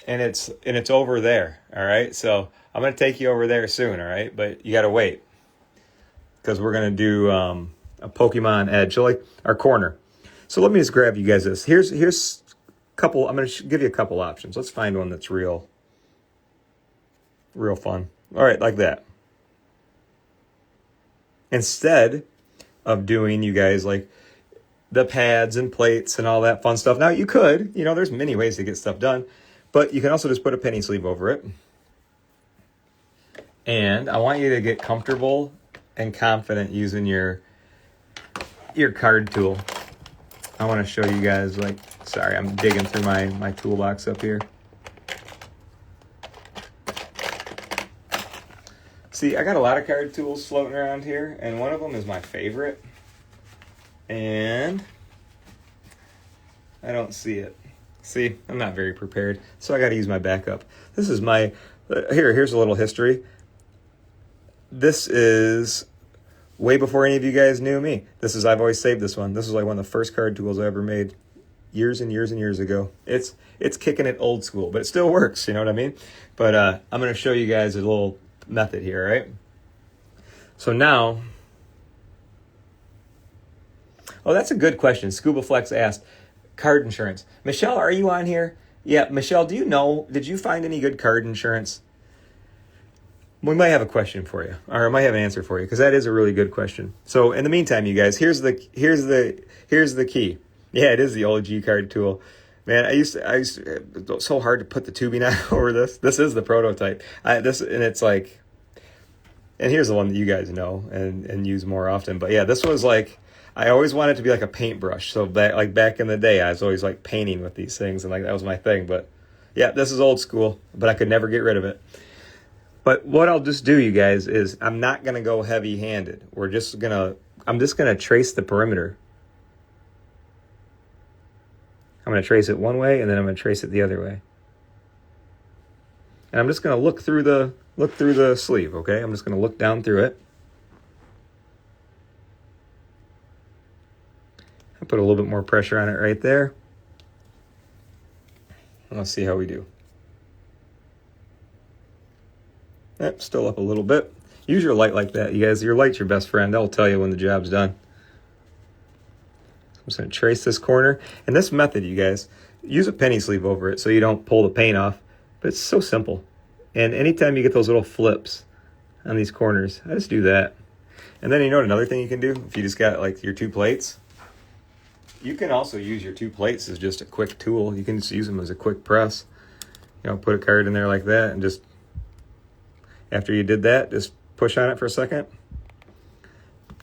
and it's over there. All right, so I'm going to take you over there soon. All right, but you got to wait, because we're going to do a Pokemon edge, so like our corner. So let me just grab you guys this. Here's a couple. I'm going to give you a couple options. Let's find one that's real fun. All right, like that. Instead of doing, you guys, like the pads and plates and all that fun stuff. Now you could, there's many ways to get stuff done, but you can also just put a penny sleeve over it. And I want you to get comfortable and confident using your card tool. I want to show you guys, sorry, I'm digging through my toolbox up here. See, I got a lot of card tools floating around here, and one of them is my favorite. And I don't see it. See, I'm not very prepared, so I got to use my backup. This is my, here's a little history. This is way before any of you guys knew me. I've always saved this one. This is like one of the first card tools I ever made years and years and years ago. It's kicking it old school, but it still works, you know what I mean? But I'm going to show you guys a little method here, right? So now, that's a good question. Scuba Flex asked, card insurance. Michelle, are you on here? Yeah, Michelle, did you find any good card insurance? We might have a question for you, or I might have an answer for you, because that is a really good question. So in the meantime, you guys, here's the key. Yeah, it is the OG card tool. Man, I used to, it's so hard to put the tubing on over this. This is the prototype. And it's like, and here's the one that you guys know and use more often. But yeah, this was like, I always wanted it to be like a paintbrush. So back in the day, I was always like painting with these things, and like that was my thing. But yeah, this is old school, but I could never get rid of it. But what I'll just do, you guys, is I'm not going to go heavy-handed. I'm just going to trace the perimeter. I'm going to trace it one way, and then I'm going to trace it the other way. And I'm just going to look through the sleeve, okay? I'm just going to look down through it. I put a little bit more pressure on it right there. And let's see how we do. Yep, still up a little bit. Use your light like that, you guys. Your light's your best friend. That'll tell you when the job's done. I'm just going to trace this corner. And this method, you guys, use a penny sleeve over it so you don't pull the paint off. But it's so simple. And anytime you get those little flips on these corners, I just do that. And then another thing you can do, if you just got like your two plates, you can also use your two plates as just a quick tool. You can just use them as a quick press. Put a card in there like that, and just after you did that, just push on it for a second.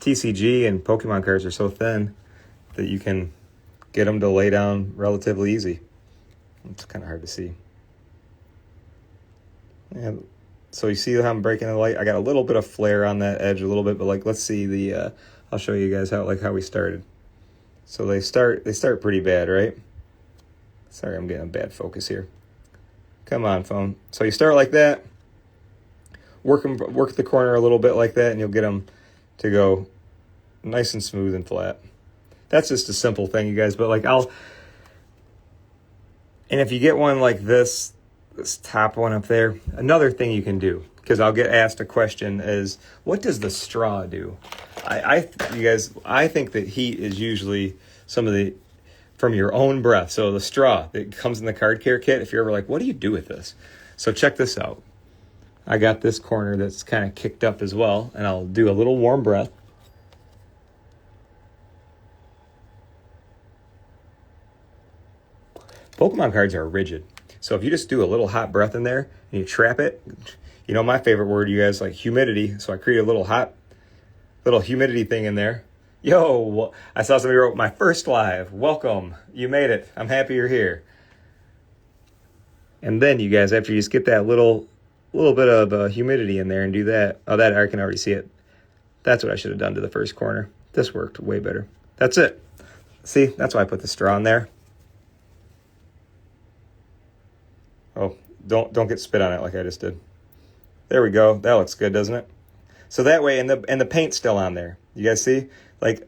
TCG and Pokemon cards are so thin that you can get them to lay down relatively easy. It's kind of hard to see. Yeah, so you see how I'm breaking the light? I got a little bit of flare on that edge a little bit, but let's see I'll show you guys how we started. So they start pretty bad, right? Sorry, I'm getting a bad focus here. Come on, phone. So you start like that. Work the corner a little bit like that, and you'll get them to go nice and smooth and flat. That's just a simple thing, you guys. But and if you get one like this top one up there, another thing you can do, because I'll get asked a question, is what does the straw do? You guys, I think that heat is usually from your own breath. So the straw that comes in the card care kit, if you're ever like, what do you do with this? So check this out. I got this corner that's kind of kicked up as well, and I'll do a little warm breath. Pokemon cards are rigid. So if you just do a little hot breath in there and you trap it, my favorite word, you guys, like humidity. So I create a little humidity thing in there. Yo, I saw somebody wrote, my first live. Welcome. You made it. I'm happy you're here. And then, you guys, after you just get that little bit of humidity in there and do that. Oh, that I can already see it. That's what I should have done to the first corner. This worked way better. That's it. See, that's why I put the straw in there. Oh, don't get spit on it like I just did. There we go. That looks good, doesn't it? So that way, and the paint's still on there. You guys see? Like,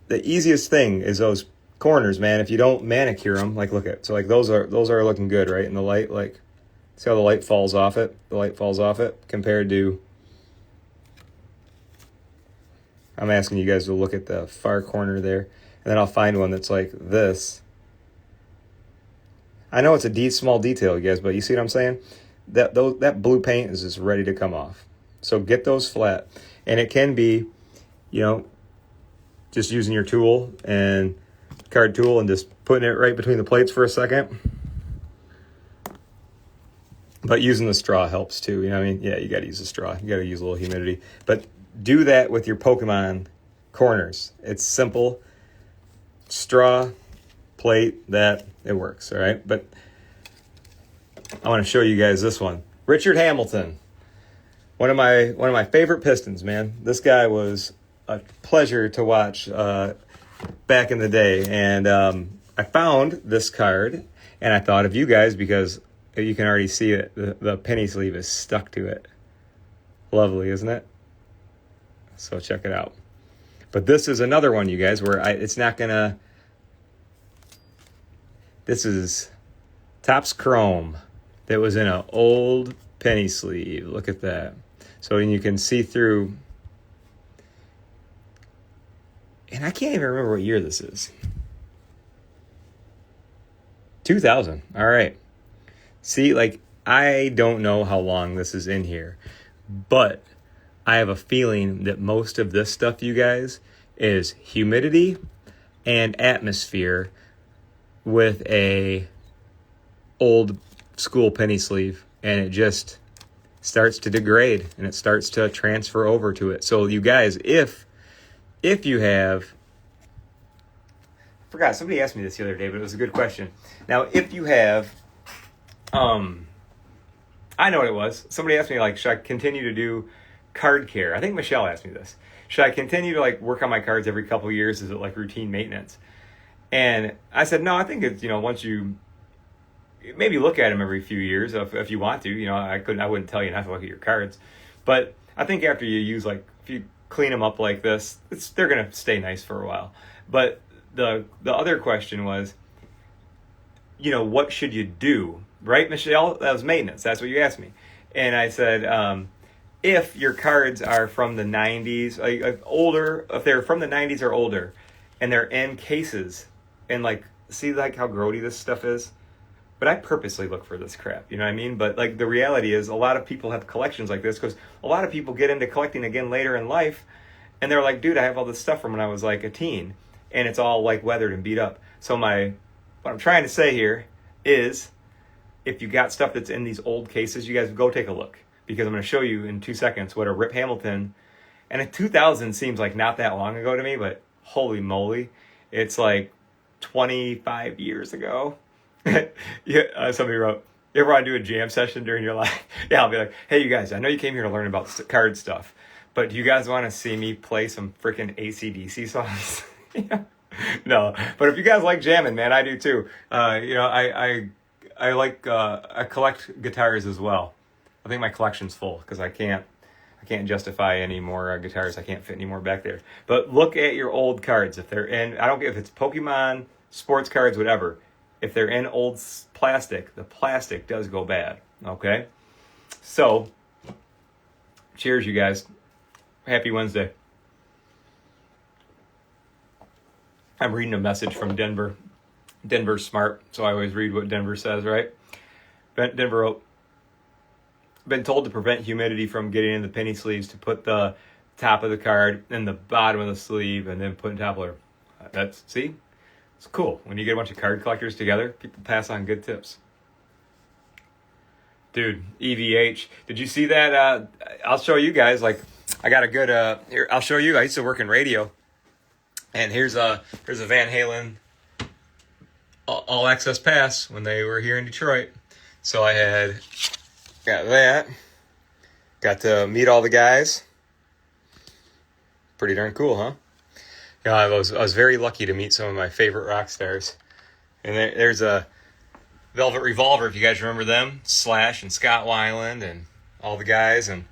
the easiest thing is those corners, man. If you don't manicure them, like, look at, so like those are looking good, right? In the light, like, see how the light falls off it? The light falls off it compared to, I'm asking you guys to look at the far corner there, and then I'll find one that's like this. I know it's a small detail, you guys, but you see what I'm saying? That blue paint is just ready to come off. So get those flat. And it can be, you know, just using your tool and card tool and just putting it right between the plates for a second. But using the straw helps too. You know what I mean? Yeah, you got to use the straw. You got to use a little humidity. But do that with your Pokemon corners. It's simple. Straw, plate, it works, all right? But I want to show you guys this one. Richard Hamilton. One of my favorite Pistons, man. This guy was a pleasure to watch back in the day. And I found this card, and I thought of you guys because you can already see it. The penny sleeve is stuck to it. Lovely, isn't it? So check it out. But this is another one, you guys, where it's not going to... This is Topps Chrome that was in an old penny sleeve. Look at that. So you can see through, and I can't even remember what year this is. 2000. All right. See, like, I don't know how long this is in here, but I have a feeling that most of this stuff, you guys, is humidity and atmosphere with a old school penny sleeve, and it just starts to degrade and it starts to transfer over to it. So you guys, if you have, I forgot, somebody asked me this the other day, but it was a good question. Now, if you have, I know what it was. Somebody asked me, like, should I continue to do card care? I think Michelle asked me this. Should I continue to, like, work on my cards every couple of years? Is it like routine maintenance? And I said, no, I think it's, you know, once you maybe look at them every few years if you want to. You know, I wouldn't tell you not to look at your cards, but I think after you use, like, if you clean them up like this, they're gonna stay nice for a while. But the other question was, you know, what should you do, right, Michelle? That was maintenance. That's what you asked me, and I said, if your cards are from the 90s, like older, if they're from the 90s or older, and they're in cases, and, like, see, like, how grody this stuff is. But I purposely look for this crap, you know what I mean? But, like, the reality is a lot of people have collections like this because a lot of people get into collecting again later in life, and they're like, dude, I have all this stuff from when I was, like, a teen, and it's all, like, weathered and beat up. So what I'm trying to say here is, if you got stuff that's in these old cases, you guys go take a look, because I'm going to show you in 2 seconds what a Rip Hamilton, and in 2000 seems like not that long ago to me, but holy moly, it's like 25 years ago. Yeah, somebody wrote, you ever want to do a jam session during your life? Yeah, I'll be like, hey, you guys, I know you came here to learn about card stuff, but do you guys want to see me play some freaking AC/DC songs? Yeah. No, but if you guys like jamming, man, I do too. You know, I like, I collect guitars as well. I think my collection's full because I can't justify any more guitars. I can't fit any more back there. But look at your old cards. If they're in, I don't care if it's Pokemon, sports cards, whatever. If they're in old plastic, the plastic does go bad, okay? So, cheers, you guys. Happy Wednesday. I'm reading a message from Denver. Denver's smart, so I always read what Denver says, right? Denver wrote, been told to prevent humidity from getting in the penny sleeves to put the top of the card in the bottom of the sleeve and then put in top layer. See? It's cool. When you get a bunch of card collectors together, people pass on good tips. Dude, EVH. Did you see that? I'll show you guys. Like, I got a good, here, I'll show you. I used to work in radio. And here's a Van Halen all access pass when they were here in Detroit. So I got that. Got to meet all the guys. Pretty darn cool, huh? You know, I was very lucky to meet some of my favorite rock stars. And there's Velvet Revolver, if you guys remember them. Slash and Scott Weiland and all the guys. And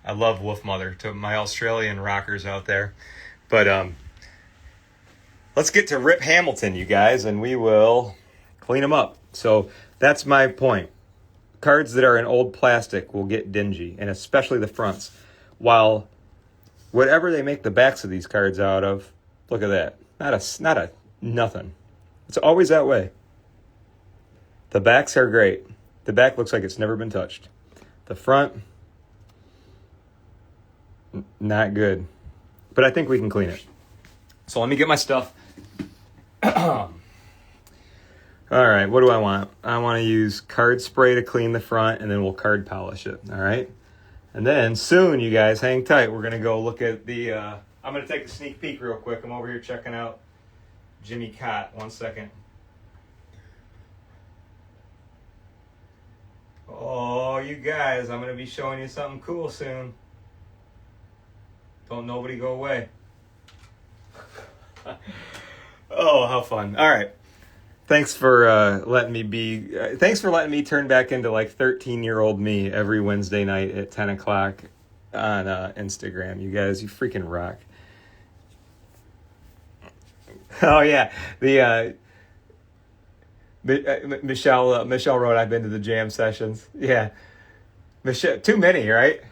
I love Wolfmother, to my Australian rockers out there. But let's get to Rip Hamilton, you guys, and we will clean them up. So that's my point. Cards that are in old plastic will get dingy, and especially the fronts. While whatever they make the backs of these cards out of, look at that. Not a nothing. It's always that way. The backs are great. The back looks like it's never been touched. The front, not good. But I think we can clean it. So let me get my stuff. All right, what do I want? I want to use card spray to clean the front, and then we'll card polish it, all right? And then soon, you guys, hang tight. We're going to go look at the... I'm going to take a sneak peek real quick. I'm over here checking out Jimmy Cott. 1 second. Oh, you guys, I'm going to be showing you something cool soon. Don't nobody go away. Oh, how fun. All right. Thanks for letting me turn back into like 13-year-old me every Wednesday night at 10 o'clock on Instagram. You guys, you freaking rock. Oh, yeah. Michelle wrote, I've been to the jam sessions. Yeah. Michelle, too many, right?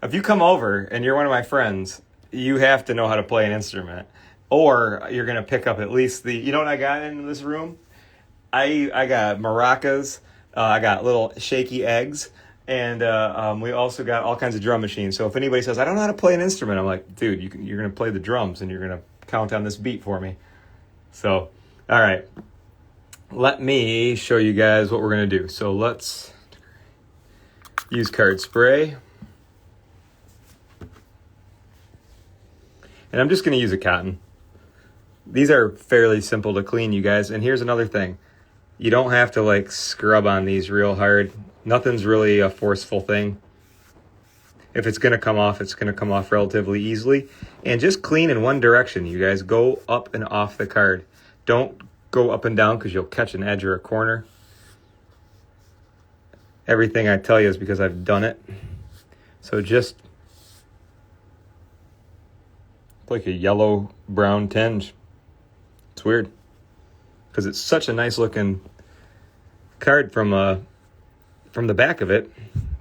If you come over and you're one of my friends, you have to know how to play an instrument. Or you're going to pick up at least you know what I got in this room? I got maracas, I got little shaky eggs, and we also got all kinds of drum machines. So if anybody says, I don't know how to play an instrument, I'm like, dude, you're going to play the drums, and you're going to count on this beat for me. So, all right. Let me show you guys what we're going to do. So let's use card spray. And I'm just going to use a cotton. These are fairly simple to clean, you guys. And here's another thing. You don't have to like scrub on these real hard. Nothing's really a forceful thing. If it's going to come off, it's going to come off relatively easily. And just clean in one direction, you guys. Go up and off the card. Don't go up and down because you'll catch an edge or a corner. Everything I tell you is because I've done it. So just like a yellow-brown tinge. It's weird because it's such a nice looking card from the back of it,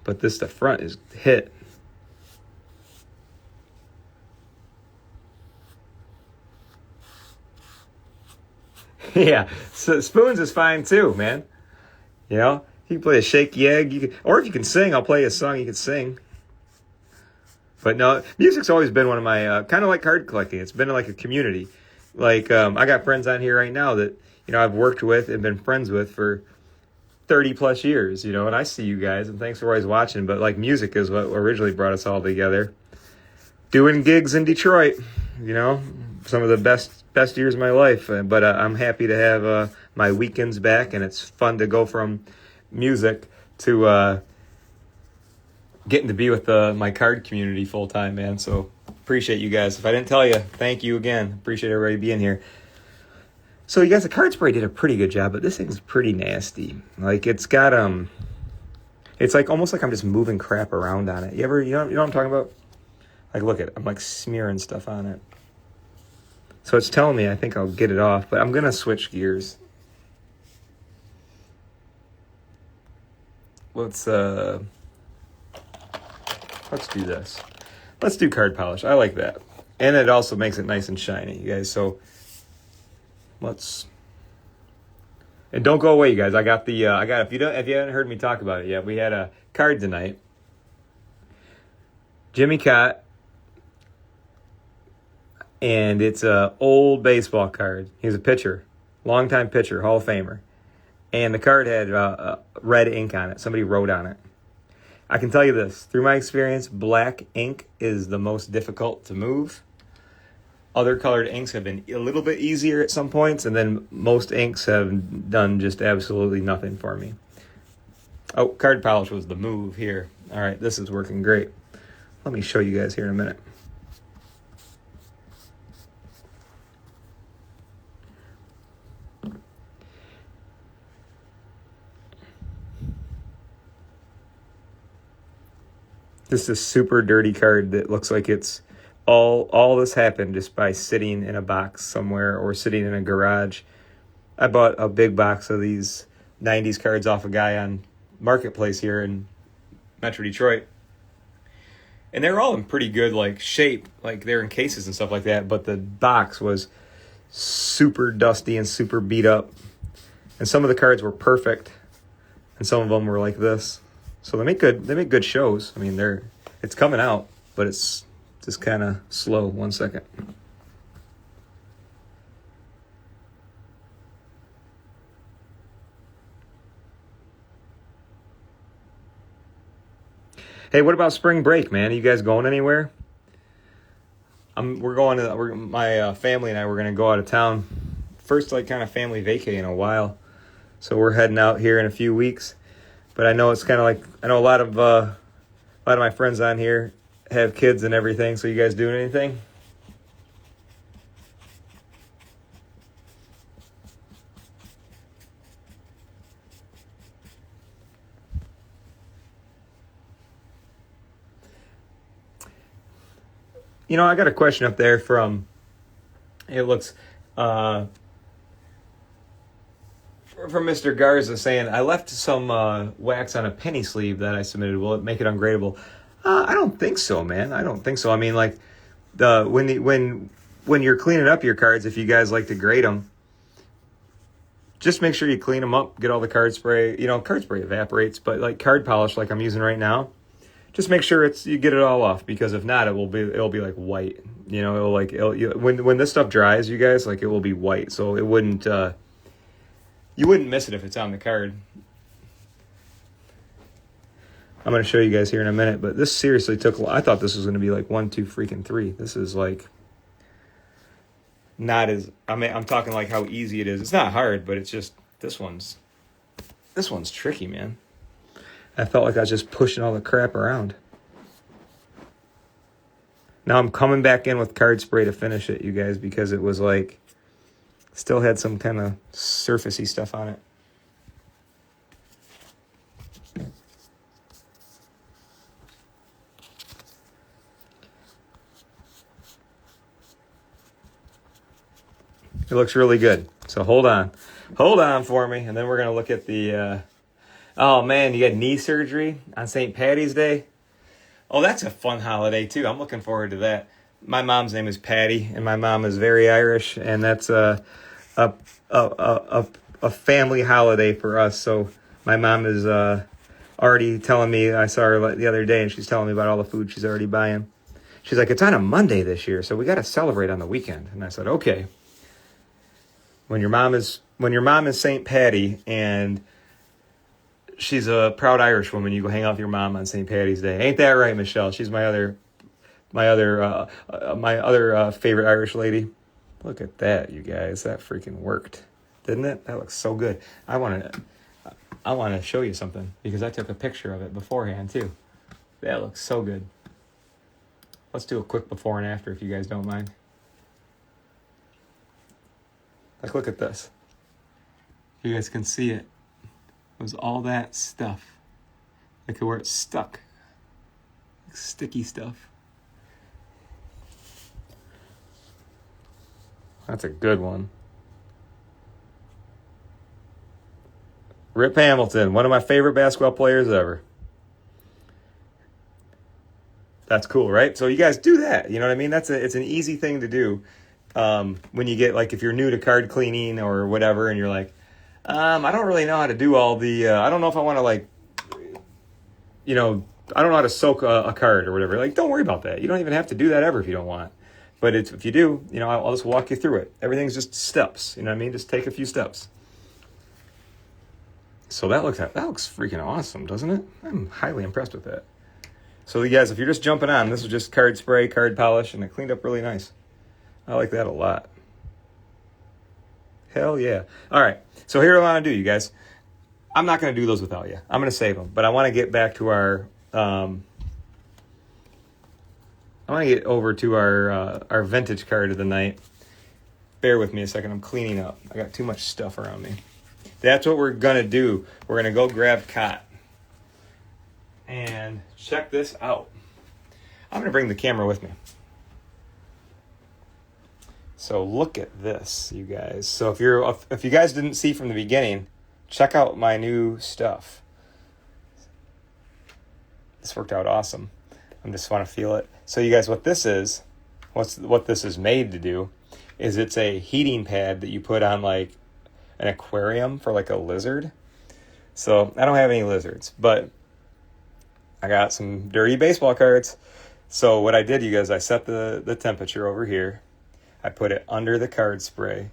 but the front is hit. Yeah, so spoons is fine too, man. You know, you can play a shaky egg, or if you can sing, I'll play a song you can sing. But no, music's always been one of my, kind of like card collecting. It's been like a community. Like, I got friends on here right now that, I've worked with and been friends with for 30 plus years, and I see you guys, and thanks for always watching. But like, music is what originally brought us all together. Doing gigs in Detroit, some of the best years of my life. But I'm happy to have my weekends back, and it's fun to go from music to getting to be with my card community full time, man. So appreciate you guys. If I didn't tell you, thank you again. Appreciate everybody being here. So you guys, the card spray did a pretty good job, but this thing's pretty nasty. Like it's got it's like almost like I'm just moving crap around on it. You know what I'm talking about? Like look at it. I'm like smearing stuff on it. So it's telling me I think I'll get it off, but I'm gonna switch gears. Let's do this. Let's do card polish. I like that. And it also makes it nice and shiny, you guys. So and don't go away, you guys. I got if you haven't heard me talk about it yet, we had a card tonight. Jimmy Cott. And it's a old baseball card. He's a pitcher. Longtime pitcher, Hall of Famer. And the card had red ink on it. Somebody wrote on it. I can tell you this, through my experience, black ink is the most difficult to move. Other colored inks have been a little bit easier at some points, and then most inks have done just absolutely nothing for me. Oh, card polish was the move here. All right, this is working great. Let me show you guys here in a minute. This is a super dirty card that looks like it's all this happened just by sitting in a box somewhere or sitting in a garage. I bought a big box of these 90s cards off a guy on Marketplace here in Metro Detroit. And they're all in pretty good like shape, like they're in cases and stuff like that, but the box was super dusty and super beat up. And some of the cards were perfect, and some of them were like this. So they make good shows. I mean, it's coming out, but it's just kind of slow. 1 second. Hey, what about spring break, man? Are you guys going anywhere? My family and I were going to go out of town. First, like, kind of family vacay in a while. So we're heading out here in a few weeks. But I know it's kind of like, I know a lot of my friends on here have kids and everything. So you guys doing anything? You know, I got a question up there from, it looks, from Mr. Garza saying, I left some wax on a penny sleeve that I submitted. Will it make it ungradable? I don't think so, man. I don't think so. I mean, like, when you're cleaning up your cards, if you guys like to grade them, just make sure you clean them up, get all the card spray. You know, card spray evaporates, but like card polish like I'm using right now, just make sure you get it all off, because if not, it'll be like white. You know, when this stuff dries, you guys, like, it will be white. So it wouldn't you wouldn't miss it if it's on the card. I'm going to show you guys here in a minute, but this seriously took, I thought this was going to be like 1, 2, freaking 3. This is like not as, I mean, I'm talking like how easy it is. It's not hard, but it's just, this one's tricky, man. I felt like I was just pushing all the crap around. Now I'm coming back in with card spray to finish it, you guys, because it was like, still had some kind of surfacey stuff on it. It looks really good. So hold on for me, and then we're going to look at the, oh man, you got knee surgery on St. Patty's Day. Oh, that's a fun holiday too. I'm looking forward to that. My mom's name is Patty, and my mom is very Irish, and that's a family holiday for us. So my mom is already telling me, I saw her the other day, and she's telling me about all the food she's already buying. She's like, it's on a Monday this year, so we got to celebrate on the weekend. And I said, okay. When your mom is St. Patty and she's a proud Irish woman, you go hang out with your mom on St. Patty's Day. Ain't that right, Michelle? She's my other favorite Irish lady. Look at that, you guys. That freaking worked, didn't it? That looks so good. I want to show you something, because I took a picture of it beforehand too. That looks so good. Let's do a quick before and after, if you guys don't mind. Like, look at this. You guys can see it. It was all that stuff. Like where it's stuck. Like sticky stuff. That's a good one. Rip Hamilton, one of my favorite basketball players ever. That's cool, right? So you guys do that. You know what I mean? It's an easy thing to do. When you get, like, if you're new to card cleaning or whatever, and you're like, I don't really know how to do all the, I don't know if I want to, like, you know, I don't know how to soak a card or whatever. Like, don't worry about that. You don't even have to do that ever if you don't want. But if you do, you know, I'll just walk you through it. Everything's just steps. You know what I mean? Just take a few steps. So that looks freaking awesome, doesn't it? I'm highly impressed with that. So you guys, if you're just jumping on, this is just card spray, card polish, and it cleaned up really nice. I like that a lot. Hell yeah. All right. So here what I want to do, you guys. I'm not going to do those without you. I'm going to save them. But I want to get back to our... I want to get over to our vintage card of the night. Bear with me a second. I'm cleaning up. I got too much stuff around me. That's what we're going to do. We're going to go grab Cot. And check this out. I'm going to bring the camera with me. So look at this, you guys. So if you guys didn't see from the beginning, check out my new stuff. This worked out awesome. I just want to feel it. So you guys, what this is made to do is it's a heating pad that you put on like an aquarium for like a lizard. So I don't have any lizards, but I got some dirty baseball cards. So what I did, you guys, I set the temperature over here. I put it under the card spray,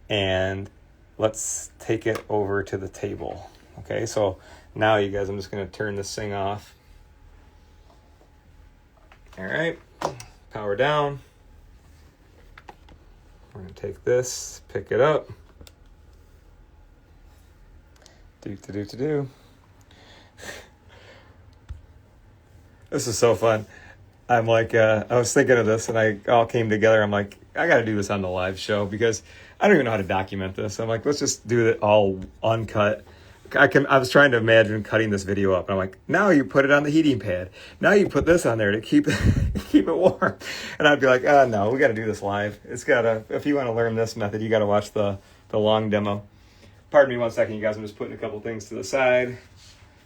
and let's take it over to the table. Okay, so now you guys, I'm just going to turn this thing off. All right, power down. We're going to take this, pick it up. Do. This is so fun. I'm like, I was thinking of this and I all came together. I'm like, I got to do this on the live show because I don't even know how to document this. I'm like, let's just do it all uncut. I was trying to imagine cutting this video up. And I'm like, now you put it on the heating pad. Now you put this on there to keep it warm. And I'd be like, no, we got to do this live. If you want to learn this method, you got to watch the long demo. Pardon me 1 second, you guys. I'm just putting a couple things to the side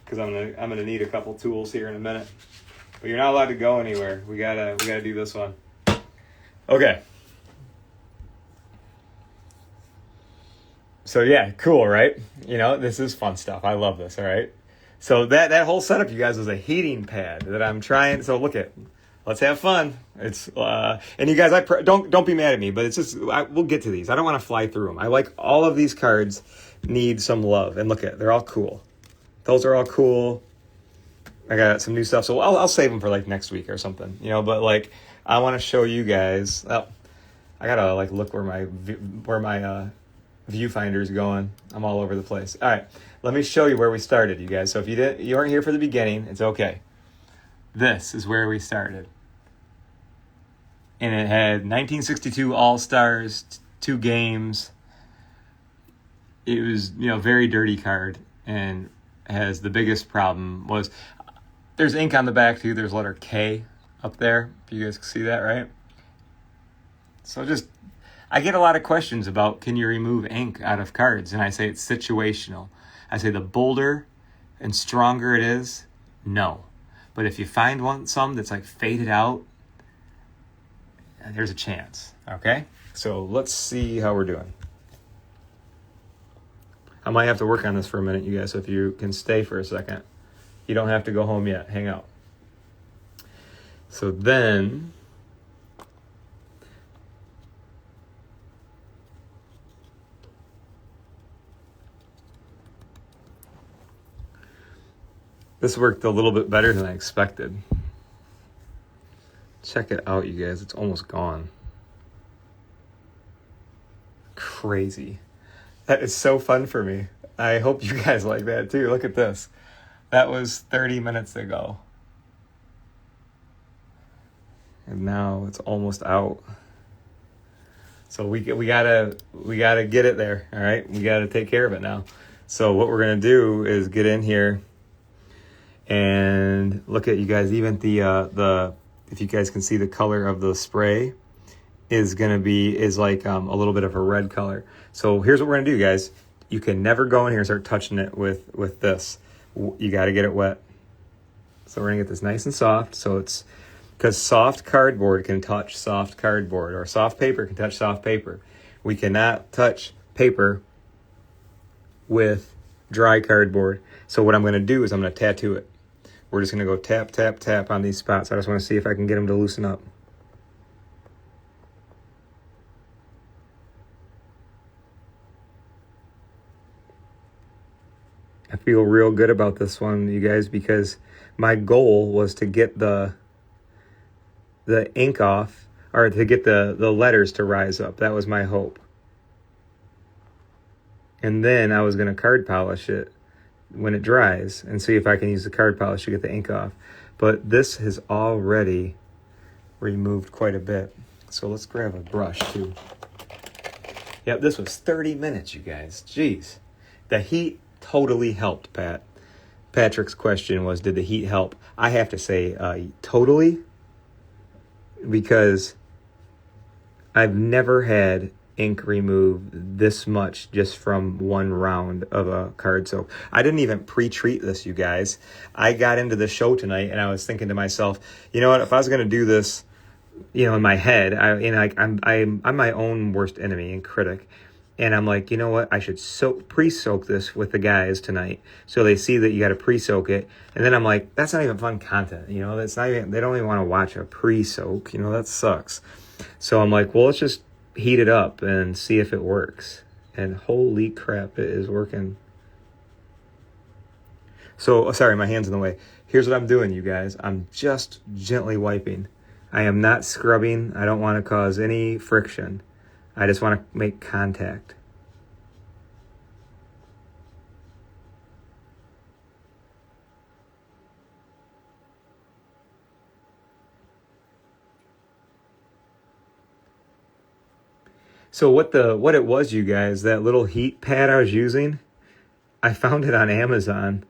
because I'm gonna need a couple tools here in a minute. But you're not allowed to go anywhere. We gotta do this one. Okay. So yeah, cool, right? You know, this is fun stuff. I love this, all right? So that whole setup, you guys, was a heating pad that I'm trying. So look at, let's have fun. It's and you guys, don't be mad at me, but it's just we'll get to these. I don't want to fly through them. I like all of these cards need some love, and look at, they're all cool. Those are all cool. I got some new stuff, so I'll save them for like next week or something, you know. But like, I want to show you guys. Oh, I gotta like look where my viewfinder's going. I'm all over the place. All right, let me show you where we started, you guys. So if you weren't here for the beginning, it's okay. This is where we started, and it had 1962 All-Stars, 2 games. It was, you know, very dirty card, and has the biggest problem was there's ink on the back too. There's letter K up there, if you guys can see that, right? So I get a lot of questions about, can you remove ink out of cards? And I say it's situational. I say the bolder and stronger it is, no. But if you find some that's like faded out, there's a chance, okay? So let's see how we're doing. I might have to work on this for a minute, you guys, so if you can stay for a second. You don't have to go home yet. Hang out. So then, this worked a little bit better than I expected. Check it out, you guys. It's almost gone. Crazy. That is so fun for me. I hope you guys like that too. Look at this. That was 30 minutes ago. And now it's almost out. So we gotta get it there, all right? We gotta take care of it now. So what we're gonna do is get in here and look at, you guys, even the if you guys can see, the color of the spray is like a little bit of a red color. So here's what we're gonna do, guys. You can never go in here and start touching it with this. You got to get it wet. So we're going to get this nice and soft. So it's because soft cardboard can touch soft cardboard, or soft paper can touch soft paper. We cannot touch paper with dry cardboard. So what I'm going to do is I'm going to tattoo it. We're just going to go tap, tap, tap on these spots. I just want to see if I can get them to loosen up. I feel real good about this one, you guys, because my goal was to get the ink off, or to get the letters to rise up. That was my hope. And then I was going to card polish it when it dries and see if I can use the card polish to get the ink off. But this has already removed quite a bit. So let's grab a brush too. Yep, this was 30 minutes, you guys. Jeez. The heat totally helped, Pat. Patrick's question was, did the heat help? I have to say, totally, because I've never had ink remove this much just from one round of a card soak. I didn't even pre-treat this, you guys. I got into the show tonight and I was thinking to myself, you know what, if I was going to do this, in my head, I'm my own worst enemy and critic. And I'm like, you know what? I should pre-soak this with the guys tonight, so they see that you got to pre-soak it. And then I'm like, that's not even fun content. That's not even. They don't even want to watch a pre-soak. That sucks. So I'm like, well, let's just heat it up and see if it works. And holy crap, it is working. So sorry, my hand's in the way. Here's what I'm doing, you guys. I'm just gently wiping. I am not scrubbing. I don't want to cause any friction. I just want to make contact. So what it was, you guys, that little heat pad I was using, I found it on Amazon.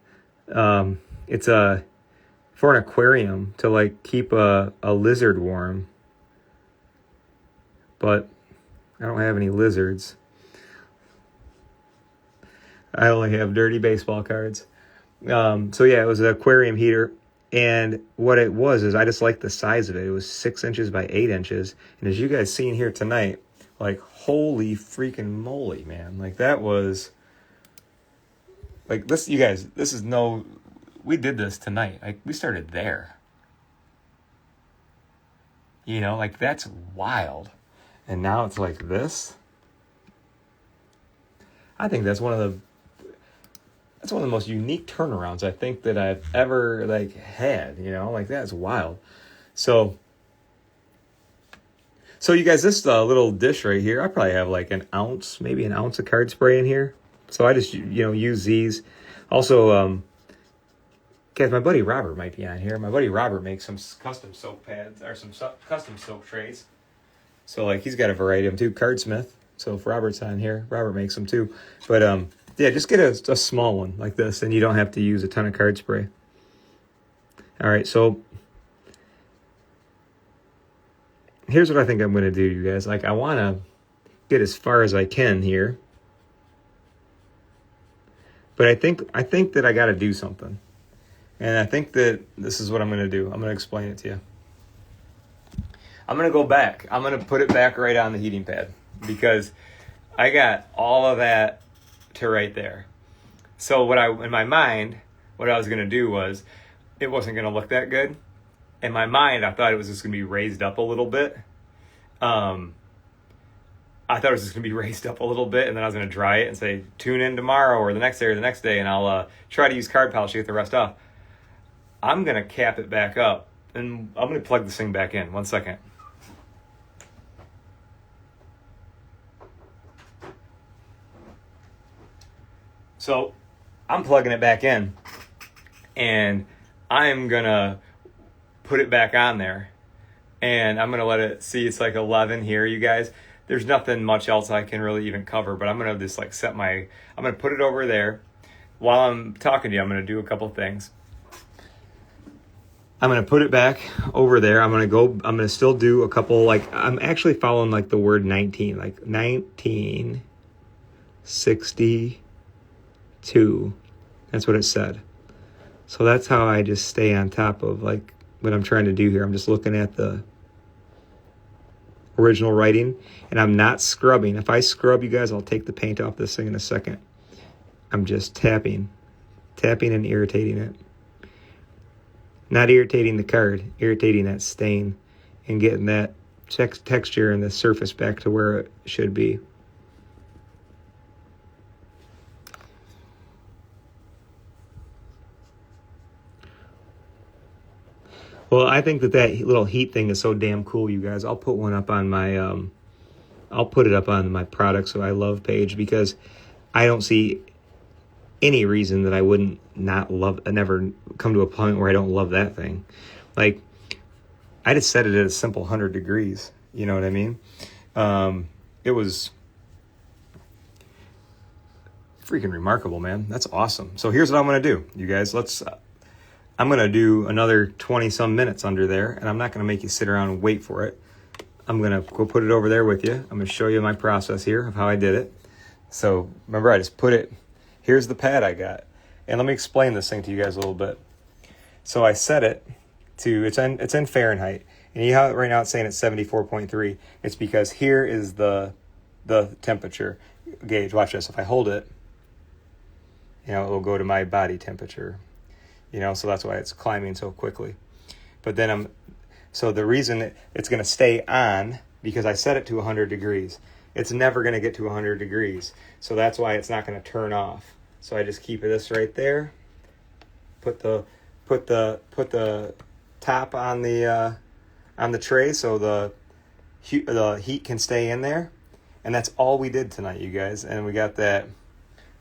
It's for an aquarium to keep a lizard warm. But I don't have any lizards. I only have dirty baseball cards. So yeah, it was an aquarium heater. And what it was is I just liked the size of it. It was 6 inches by 8 inches. And as you guys seen here tonight, holy freaking moly, man. That was this, you guys, this is we did this tonight. We started there. That's wild. And now it's like this. I think that's one of the most unique turnarounds I think that I've ever had. That's wild. So you guys, this little dish right here, I probably have maybe an ounce of card spray in here. So I just use these. Also, guys, my buddy Robert might be on here. My buddy Robert makes some custom soap pads or some custom soap trays. So he's got a variety of them too. Cardsmith. So if Robert's on here, Robert makes them too. But yeah, just get a small one like this, and you don't have to use a ton of card spray. All right, so here's what I think I'm going to do, you guys. I want to get as far as I can here. But I think that I got to do something. And I think that this is what I'm going to do. I'm going to explain it to you. I'm going to go back. I'm going to put it back right on the heating pad because I got all of that to right there. So in my mind, what I was going to do was, it wasn't going to look that good. In my mind, I thought it was just going to be raised up a little bit. I thought it was just going to be raised up a little bit, and then I was going to dry it and say, tune in tomorrow or the next day or the next day, and I'll try to use card polish to get the rest off. I'm going to cap it back up, and I'm going to plug this thing back in. 1 second. So I'm plugging it back in, and I'm going to put it back on there, and I'm going to let it see. It's 11 here, you guys. There's nothing much else I can really even cover, but I'm going to just I'm going to put it over there. While I'm talking to you, I'm going to do a couple things. I'm going to put it back over there. I'm going to still do a couple, I'm actually following the word 19, 1962. That's what it said. So that's how I just stay on top of what I'm trying to do here. I'm just looking at the original writing, and I'm not scrubbing. If I scrub, you guys, I'll take the paint off this thing in a second. I'm just tapping and irritating it. Not irritating the card, irritating that stain and getting that texture and the surface back to where it should be. Well, I think that little heat thing is so damn cool, you guys. I'll put one up on my, I'll put it up on my Products So I Love page, because I don't see any reason that I wouldn't never come to a point where I don't love that thing. I just set it at a simple 100 degrees. You know what I mean? It was freaking remarkable, man. That's awesome. So here's what I'm going to do, you guys. I'm going to do another 20 some minutes under there, and I'm not going to make you sit around and wait for it. I'm going to go put it over there with you. I'm going to show you my process here of how I did it. So remember, I just put it, here's the pad I got. And let me explain this thing to you guys a little bit. So I set it to, it's in Fahrenheit. And you know how right now it's saying it's 74.3. It's because here is the temperature gauge. Watch this. If I hold it, it will go to my body temperature. So that's why it's climbing so quickly. But then so the reason it's going to stay on, because I set it to 100 degrees. It's never going to get to 100 degrees. So that's why it's not going to turn off. So I just keep this right there. Put the top on the tray so the heat can stay in there. And that's all we did tonight, you guys. And we got that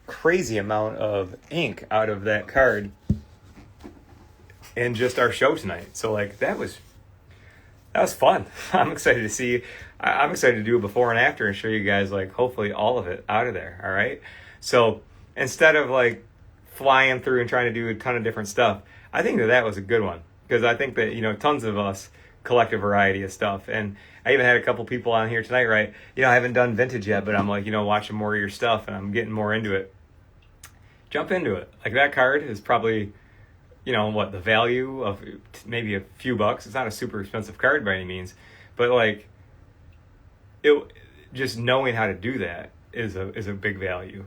crazy amount of ink out of that card in just our show tonight. So that was fun. I'm excited to see. I'm excited to do a before and after and show you guys hopefully all of it out of there. All right. So instead of flying through and trying to do a ton of different stuff, I think that was a good one, because I think that tons of us collect a variety of stuff. And I even had a couple people on here tonight, right? I haven't done vintage yet, but I'm watching more of your stuff and I'm getting more into it. Jump into it. That card is probably, the value of maybe a few bucks. It's not a super expensive card by any means, but just knowing how to do that is a big value,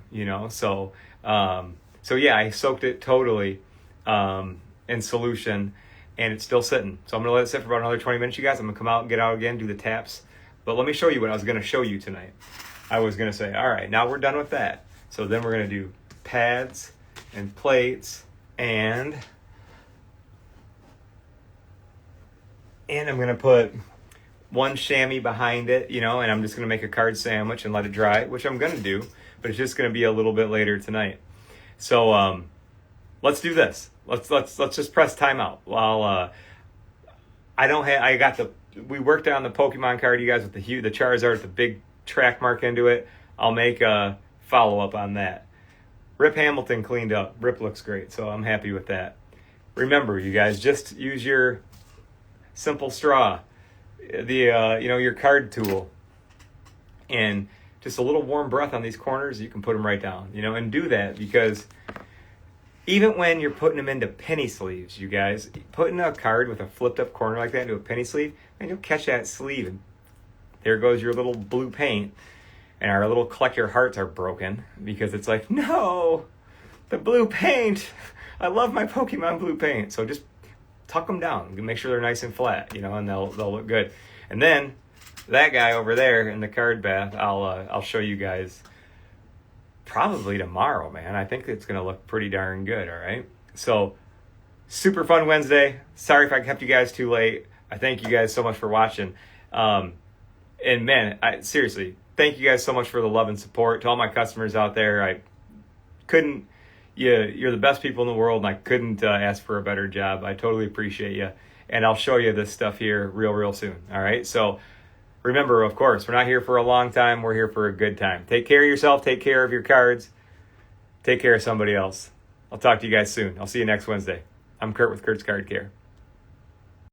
So yeah, I soaked it totally in solution, and it's still sitting. So I'm gonna let it sit for about another 20 minutes, you guys. I'm gonna come out and get out again, do the taps. But let me show you what I was gonna show you tonight. I was gonna say, all right, now we're done with that. So then we're gonna do pads and plates, and I'm gonna put one chamois behind it, and I'm just gonna make a card sandwich and let it dry, which I'm gonna do, but it's just gonna be a little bit later tonight. So let's do this. Let's just press timeout while we worked on the Pokemon card, you guys, with the Charizard with the big track mark into it. I'll make a follow-up on that. Rip Hamilton cleaned up. Rip looks great, so I'm happy with that. Remember, you guys, just use your simple straw, your card tool, and just a little warm breath on these corners. You can put them right down, and do that, because even when you're putting them into penny sleeves, you guys, putting a card with a flipped up corner like that into a penny sleeve, and you'll catch that sleeve, and there goes your little blue paint. And our little collector hearts are broken, because it's no, the blue paint. I love my Pokemon blue paint. So just tuck them down, make sure they're nice and flat, and they'll look good. And then that guy over there in the card bath, I'll show you guys probably tomorrow, man. I think it's gonna look pretty darn good. All right. So super fun Wednesday. Sorry if I kept you guys too late. I thank you guys so much for watching. And man, seriously, thank you guys so much for the love and support. To all my customers out there, you're the best people in the world, and I couldn't ask for a better job. I totally appreciate you. And I'll show you this stuff here real soon. All right. So remember, of course, we're not here for a long time. We're here for a good time. Take care of yourself. Take care of your cards. Take care of somebody else. I'll talk to you guys soon. I'll see you next Wednesday. I'm Kurt with Kurt's Card Care.